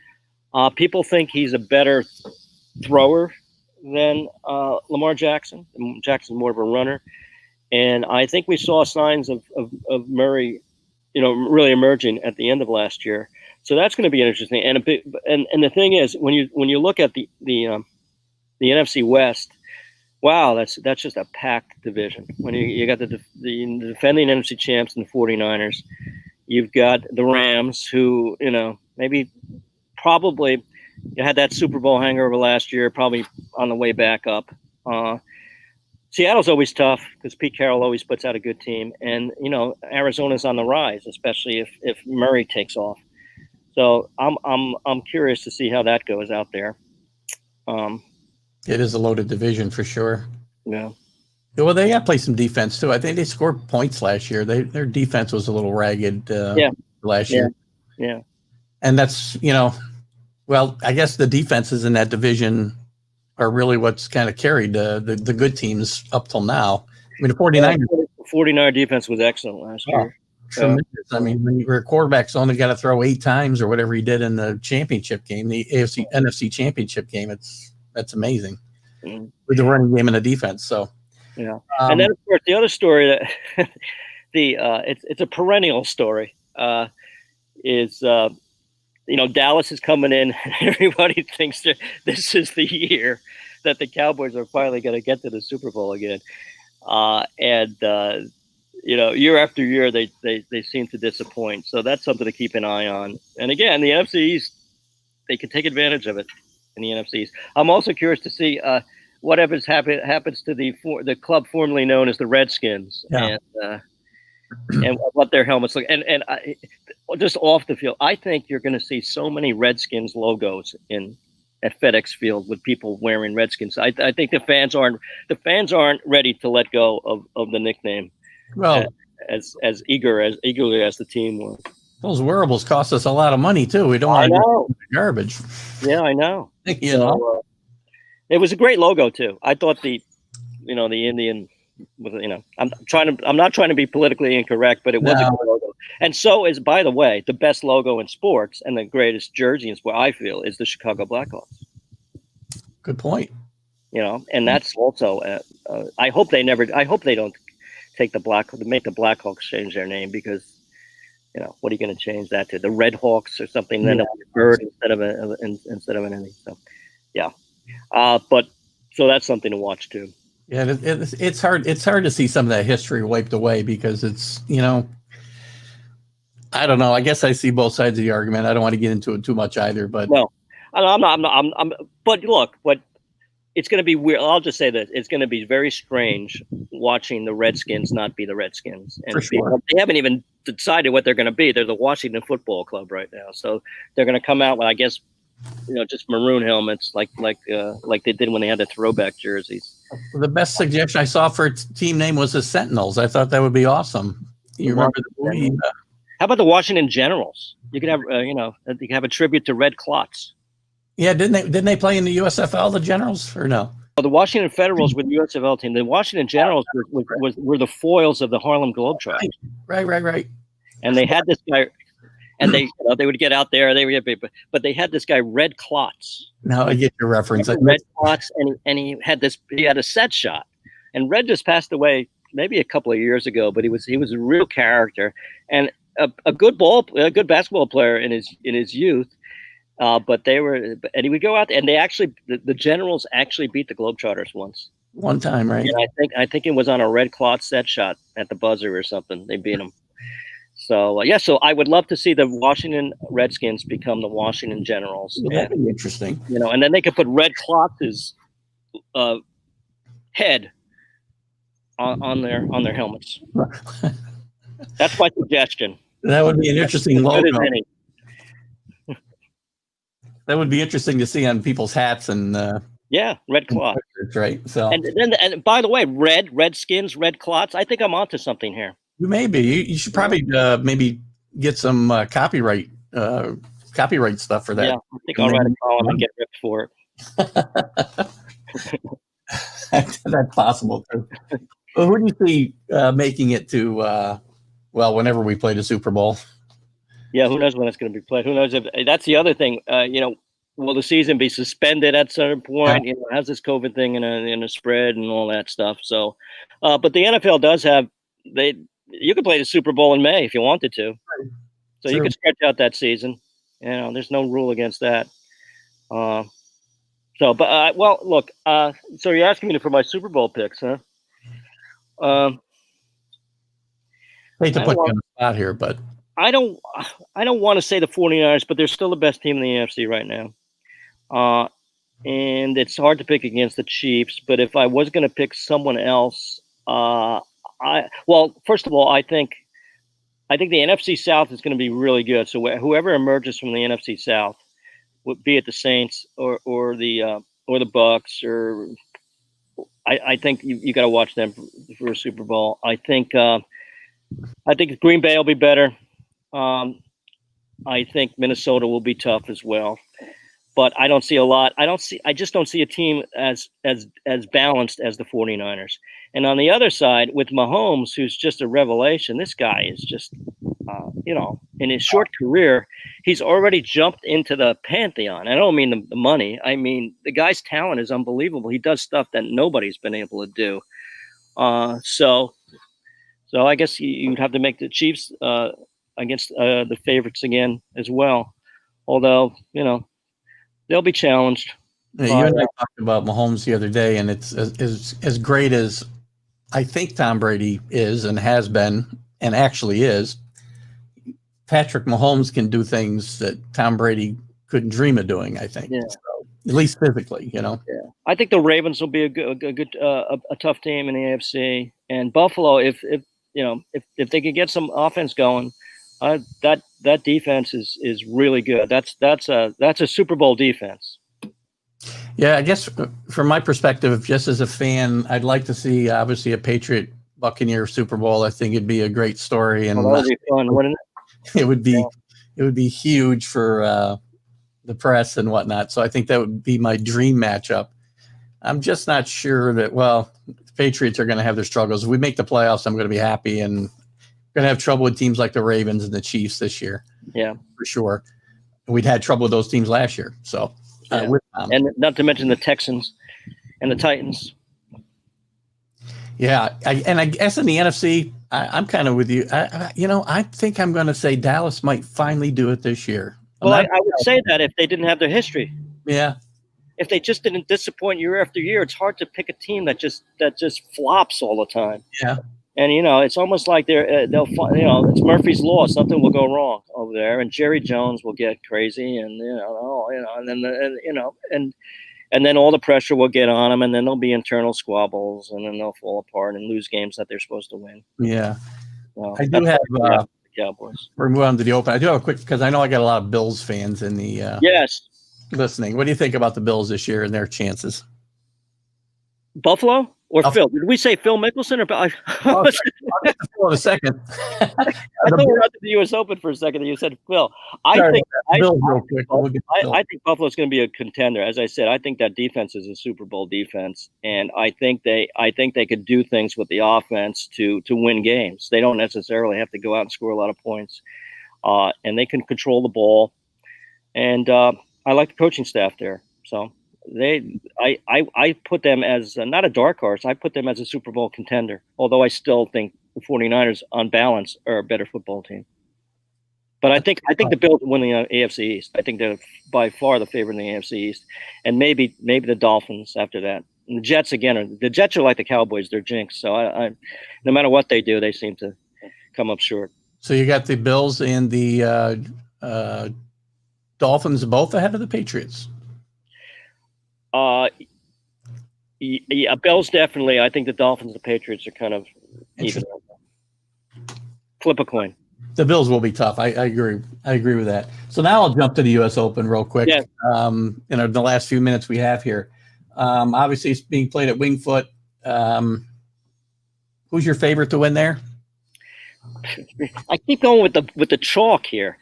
People think he's a better thrower than Lamar Jackson. Jackson's more of a runner, and I think we saw signs of Murray, really emerging at the end of last year. So that's going to be interesting. And and the thing is, when you look at the NFC West, wow, that's just a packed division. When you got the defending NFC champs and the 49ers, you've got the Rams, who probably had that Super Bowl hangover last year, probably on the way back up. Seattle's always tough because Pete Carroll always puts out a good team, and Arizona's on the rise, especially if Murray takes off. So I'm curious to see how that goes out there. It is a loaded division for sure. Yeah. Well, they got to play some defense too. I think they scored points last year. Their defense was a little ragged last year. Yeah. And that's well, I guess the defenses in that division are really what's kind of carried the good teams up till now. I mean, the 49er defense was excellent last year. Tremendous. I mean, when your quarterback's only got to throw 8 times or whatever he did in the championship game, the NFC championship game, that's amazing with the running game and the defense. So, and then of course the other story that it's a perennial story is Dallas is coming in. Everybody thinks this is the year that the Cowboys are finally going to get to the Super Bowl again. Year after year, they seem to disappoint. So that's something to keep an eye on. And again, the NFC East, they can take advantage of it in the NFC East. I'm also curious to see whatever happens to the club formerly known as the Redskins. Yeah. And what their helmets look. And just off the field, I think you're going to see so many Redskins logos at FedEx Field with people wearing Redskins. I think the fans aren't ready to let go of the nickname. Well, as eagerly as the team was. Those wearables cost us a lot of money too. We don't want to get garbage. Yeah, I know. know, it was a great logo too. I thought the Indian was, I'm not trying to be politically incorrect, but it was a good logo. And so is, by the way, the best logo in sports and the greatest jersey in sport, I feel, is the Chicago Blackhawks. Good point. And that's also I hope they don't make the Blackhawks change their name, because what are you going to change that to? The Red Hawks or something? Then a bird instead of an ending. So but so that's something to watch too. Yeah, it's hard. It's hard to see some of that history wiped away because it's I don't know. I guess I see both sides of the argument. I don't want to get into it too much either. But no, I'm not. But look, it's going to be weird. I'll just say this: it's going to be very strange watching the Redskins not be the Redskins, and for sure. They haven't even decided what they're going to be. They're the Washington Football Club right now, so they're going to come out with, I guess, just maroon helmets like they did when they had the throwback jerseys. The best suggestion I saw for a team name was the Sentinels. I thought that would be awesome. You remember the movie? How about the Washington Generals? You could have, you could have a tribute to Red Klotz. Yeah, didn't they play in the USFL, the Generals, or no? Well, the Washington Federals were the USFL team. The Washington Generals were the foils of the Harlem Globetrotters. Right. And they had this guy, and they would get out there. But they had this guy Red Klotz. Now I get your reference. Red Klotz, and he had a set shot. And Red just passed away maybe a couple of years ago, but he was a real character and a good basketball player in his youth. But and he would go out there, and the Generals actually beat the Globetrotters once. One time, right? And I think it was on a Red Klotz set shot at the buzzer or something. They beat them. So so I would love to see the Washington Redskins become the Washington Generals. Well, that'd be interesting. And then they could put Red Klotz's head on their helmets. That's my suggestion. That would be an interesting logo. That would be interesting to see on people's hats and Red Klotz. Right. So and by the way, Redskins, Red Klotz. I think I'm onto something here. You may be. You should probably maybe get some copyright stuff for that. Yeah, I think I'll write a column and get ripped for it. That's possible too. Well, who do you see making it to whenever we play the Super Bowl? Yeah, who knows when it's going to be played? Who knows if that's the other thing? Will the season be suspended at some point? Yeah. How's this COVID thing in a spread and all that stuff? So, but the NFL does have you could play the Super Bowl in May if you wanted to. So True. You could stretch out that season. There's no rule against that. Look. So you're asking me for my Super Bowl picks, huh? I hate to put you on the spot here, but I don't want to say the 49ers, but they're still the best team in the AFC right now. And it's hard to pick against the Chiefs. But if I was going to pick someone else, first of all, I think the NFC South is going to be really good. So whoever emerges from the NFC South, be it the Saints or the Bucks, or I think you got to watch them for a Super Bowl. I think Green Bay will be better. I think Minnesota will be tough as well, but I don't see a lot. I just don't see a team as balanced as the 49ers. And on the other side, with Mahomes, who's just a revelation, this guy is just, in his short career, he's already jumped into the pantheon. I don't mean the money. I mean, the guy's talent is unbelievable. He does stuff that nobody's been able to do. So I guess you'd have to make the Chiefs against the favorites again as well. Although, they'll be challenged. Yeah, you and I talked about Mahomes the other day, and it's as great as I think Tom Brady is and has been and actually is. Patrick Mahomes can do things that Tom Brady couldn't dream of doing, I think. Yeah. So, at least physically, Yeah. I think the Ravens will be a tough team in the AFC, and Buffalo, if they could get some offense going, that defense is really good. That's a Super Bowl defense. Yeah, I guess from my perspective, just as a fan, I'd like to see obviously a Patriot Buccaneer Super Bowl. I think it'd be a great story, and that would be fun, wouldn't it? It would be huge for the press and whatnot. So I think that would be my dream matchup. I'm just not sure that the Patriots are going to have their struggles. If we make the playoffs, I'm going to be happy, and going to have trouble with teams like the Ravens and the Chiefs this year. Yeah, for sure. We'd had trouble with those teams last year. So, and not to mention the Texans and the Titans. Yeah, I guess in the NFC, I'm kind of with you. I think I'm going to say Dallas might finally do it this year. Well, I would say that if they didn't have their history. Yeah. If they just didn't disappoint year after year, it's hard to pick a team that just flops all the time. Yeah. And it's almost like it's Murphy's Law. Something will go wrong over there, and Jerry Jones will get crazy, and and then all the pressure will get on them, and then there'll be internal squabbles, and then they'll fall apart and lose games that they're supposed to win. Yeah, I do have the Cowboys. We're moving on to the open. I do have a quick because I know I got a lot of Bills fans in the yes listening. What do you think about the Bills this year and their chances? Buffalo? Or Phil. Did we say Phil Mickelson? Or I'll get to Phil in a second. I thought we were out to the U.S. Open for a second, and you said Phil. I think Buffalo's going to be a contender. As I said, I think that defense is a Super Bowl defense, and I think they could do things with the offense to win games. They don't necessarily have to go out and score a lot of points, and they can control the ball. And I like the coaching staff there, so. I put them as not a dark horse. I put them as a Super Bowl contender, although I still think the 49ers on balance are a better football team. But I think the Bills win the AFC East. I think they're by far the favorite in the AFC East, and maybe the Dolphins after that. And the Jets the Jets are like the Cowboys. They're jinxed. So I no matter what they do, they seem to come up short. So you got the Bills and the Dolphins both ahead of the Patriots. Yeah, Bills definitely. I think the Dolphins and the Patriots are kind of even. Flip a coin. The Bills will be tough. I agree. I agree with that. So now I'll jump to the U.S. Open real quick. Yeah. In the last few minutes we have here, obviously it's being played at Winged Foot. Who's your favorite to win there? I keep going with the chalk here.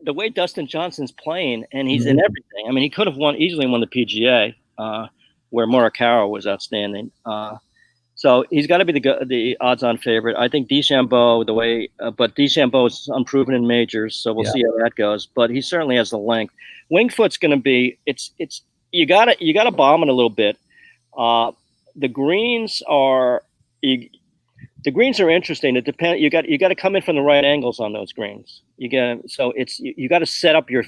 The way Dustin Johnson's playing, and he's in everything. I mean, he could have easily won the PGA, where Morikawa was outstanding. So he's got to be the odds-on favorite. I think DeChambeau, but DeChambeau is unproven in majors, so we'll see how that goes. But he certainly has the length. Winged Foot's going to be. You gotta bomb it a little bit. The greens are. The greens are interesting. It depends. You got to come in from the right angles on those greens. You got to set up your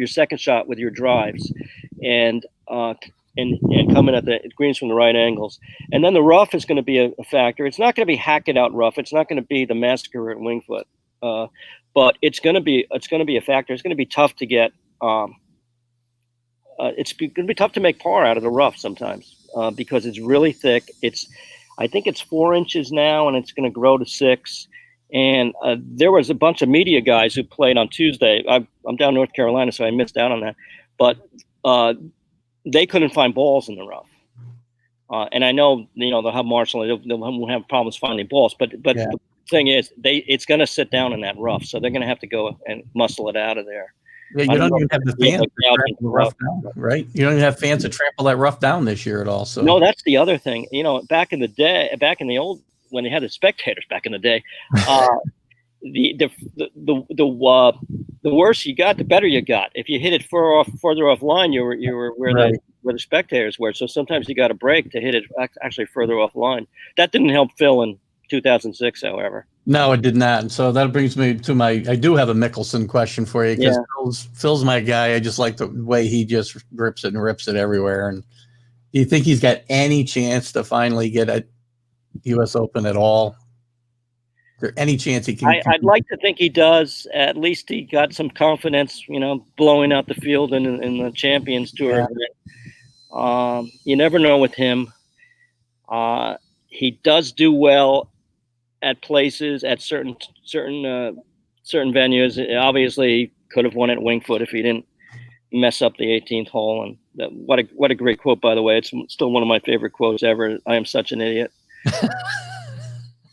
second shot with your drives, and come in at the greens from the right angles. And then the rough is going to be a factor. It's not going to be hack it out rough. It's not going to be the massacre at Winged Foot, but it's going to be a factor. It's going to be tough to get. It's going to be tough to make par out of the rough sometimes because it's really thick. I think it's 4 inches now, and it's going to grow to 6. And there was a bunch of media guys who played on Tuesday. I'm down North Carolina, so I missed out on that. But they couldn't find balls in the rough. And I know, they'll have Marshall. They'll have problems finding balls. But the thing is, it's going to sit down in that rough, so they're going to have to go and muscle it out of there. Yeah, you don't even have the fans to trample the rough down, right? You don't even have fans to trample that rough down this year at all. So no, that's the other thing. Back in the old when they had the spectators back in the day, the worse you got, the better you got. If you hit it further off line, you were where the spectators were. So sometimes you got a break to hit it actually further off line. That didn't help Phil in 2006, however. No, it did not. And so that brings me to I do have a Mickelson question for you because Phil's my guy. I just like the way he just grips it and rips it everywhere. And do you think he's got any chance to finally get a U.S. Open at all? Is there any chance he can? I'd like to think he does. At least he got some confidence, blowing out the field in the Champions Tour. Yeah. You never know with him. He does do well at places, at certain venues. Obviously, he could have won at Winged Foot if he didn't mess up the 18th hole. And what a great quote, by the way. It's still one of my favorite quotes ever. I am such an idiot.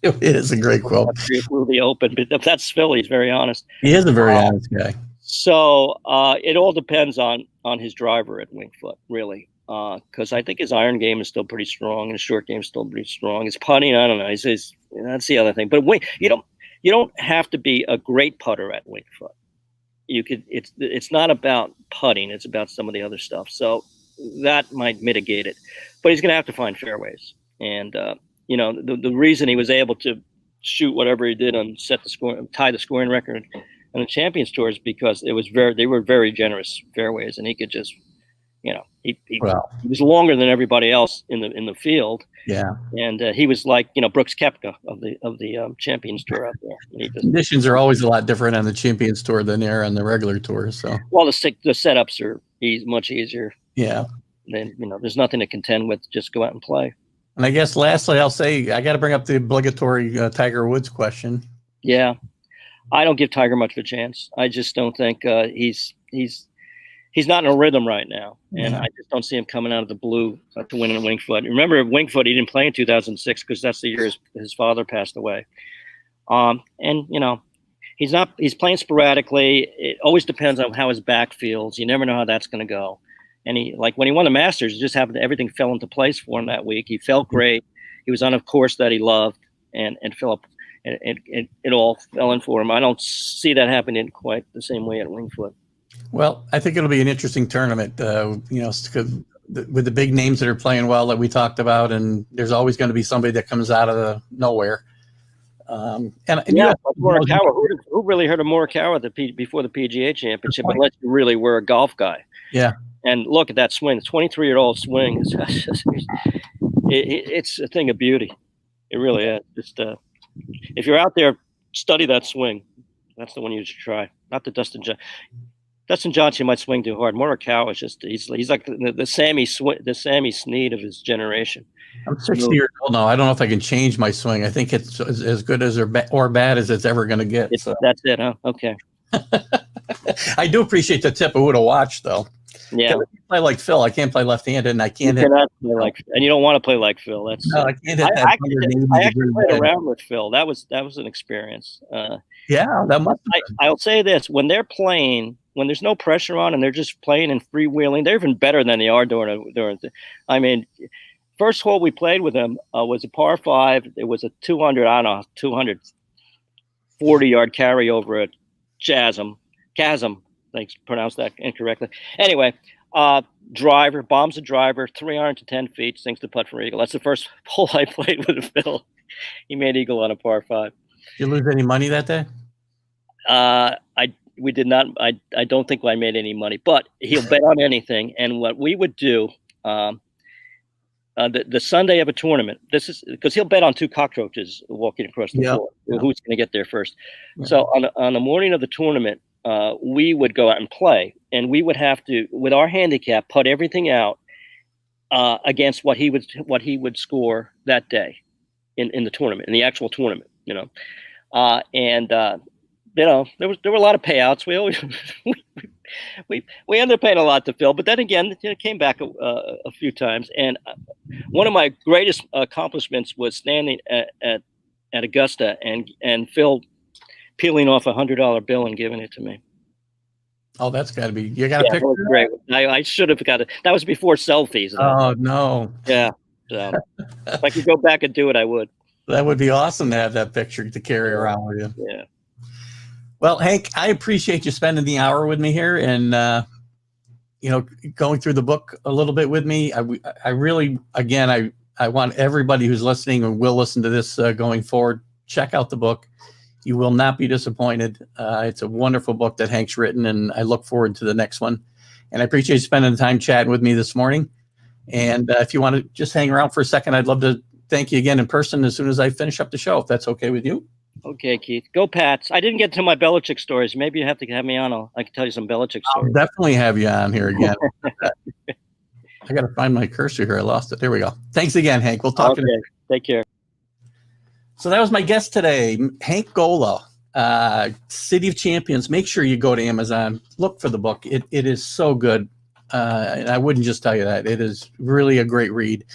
It is a great quote. Through the Open, but that's Phil. He's very honest. He is a very honest guy. So it all depends on his driver at Winged Foot, really. Because I think his iron game is still pretty strong, and his short game is still pretty strong. His putting, I don't know. That's the other thing. But you don't have to be a great putter at Winged Foot. It's not about putting; it's about some of the other stuff. So that might mitigate it. But he's going to have to find fairways, and the reason he was able to shoot whatever he did and tie the scoring record on the Champions Tour is because they were very generous fairways, and he could just. He was longer than everybody else in the field. Yeah, and he was like Brooks Koepka of the Champions Tour out there. Conditions are always a lot different on the Champions Tour than they are on the regular tour. So the setups are much easier. Yeah, then there's nothing to contend with. Just go out and play. And I guess lastly, I'll say I got to bring up the obligatory Tiger Woods question. Yeah, I don't give Tiger much of a chance. I just don't think he's he's not in a rhythm right now, and Yeah. I just don't see him coming out of the blue to win in Winged Foot. Remember, Winged Foot, he didn't play in 2006 because that's the year his father passed away. And he's playing sporadically. It always depends on how his back feels. You never know how that's going to go. And when he won the Masters, it just happened everything fell into place for him that week. He felt great. He was on a course that he loved, and Philip, it all fell in for him. I don't see that happening quite the same way at Winged Foot. Well, I think it'll be an interesting tournament, with the big names that are playing well that we talked about, and there's always going to be somebody that comes out of nowhere. Morikawa, who really heard of Morikawa before the PGA Championship, unless you really were a golf guy? Yeah. And look at that swing. The 23-year-old swing. It's a thing of beauty. It really is. Just if you're out there, study that swing. That's the one you should try. Not the Dustin Johnson. Dustin Johnson might swing too hard. Morikawa is just he's like the Sammy Snead of his generation. I'm 60 years old now. I don't know if I can change my swing. I think it's as good as or bad as it's ever going to get. That's it, huh? Okay. I do appreciate the tip of who to watch, though. Yeah. I play like Phil. I can't play left-handed, and I can't hit. And you don't want to play like Phil. I can't hit that. I actually played around with Phil. That was an experience. Yeah, that must. I'll say this: when they're playing, when there's no pressure on, and they're just playing and freewheeling, they're even better than they are during. First hole we played with them was a par 5. It was a 240-yard carry over at Chasm. Thanks, pronounced that incorrectly. Anyway, driver, bombs a driver, 310 feet, sinks the putt for eagle. That's the first hole I played with Phil. He made eagle on a par 5. Did you lose any money that day? We did not. I don't think I made any money, but he'll bet on anything. And what we would do, the Sunday of a tournament, this is because he'll bet on 2 cockroaches walking across the floor. Yeah. Who's going to get there first? Yeah. So on the morning of the tournament, we would go out and play, and we would have to, with our handicap, put everything out against what he would score that day in the tournament, in the actual tournament. There were a lot of payouts. We always we ended up paying a lot to Phil, but then again, it came back a few times. And one of my greatest accomplishments was standing at Augusta and Phil peeling off $100 bill and giving it to me. Oh, that's got to be. You got a picture? That was great. I should have got it. That was before selfies. Oh no. Yeah. So if I could go back and do it, I would. That would be awesome to have that picture to carry around with you. Yeah. Well, Hank, I appreciate you spending the hour with me here and, going through the book a little bit with me. I really, again, I want everybody who's listening and will listen to this going forward, check out the book. You will not be disappointed. It's a wonderful book that Hank's written, and I look forward to the next one. And I appreciate you spending the time chatting with me this morning. And if you want to just hang around for a second, I'd love to thank you again in person as soon as I finish up the show, if that's okay with you. Okay, Keith. Go Pats. I didn't get to my Belichick stories. Maybe you have to have me on. I can tell you some Belichick stories. I'll definitely have you on here again. I got to find my cursor here. I lost it. There we go. Thanks again, Hank. We'll talk. Okay. Take care. So that was my guest today, Hank Gola, City of Champions. Make sure you go to Amazon. Look for the book. It is so good. And I wouldn't just tell you that. It is really a great read.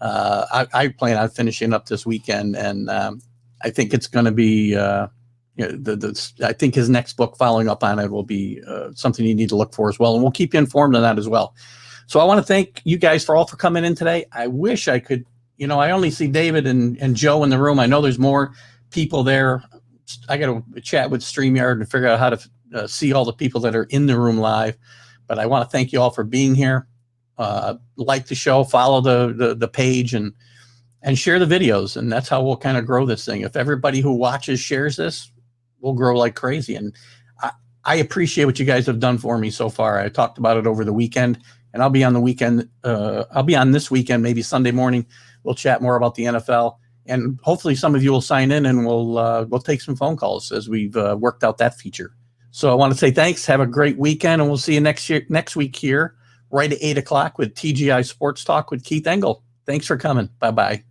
I plan on finishing up this weekend, and I think it's going to be I think his next book following up on it will be something you need to look for as well. And we'll keep you informed on that as well. So I want to thank you guys for coming in today. I wish I could, I only see David and Joe in the room. I know there's more people there. I got to chat with StreamYard and figure out how to see all the people that are in the room live. But I want to thank you all for being here. Like the show, follow the page, and share the videos. And that's how we'll kind of grow this thing. If everybody who watches shares this, we'll grow like crazy. And I appreciate what you guys have done for me so far. I talked about it over the weekend, and I'll be on the weekend. I'll be on this weekend, maybe Sunday morning. We'll chat more about the NFL, and hopefully some of you will sign in, and we'll take some phone calls as we've worked out that feature. So I want to say thanks. Have a great weekend, and we'll see you next week here, right at 8 o'clock with TGI Sports Talk with Keith Engel. Thanks for coming. Bye-bye.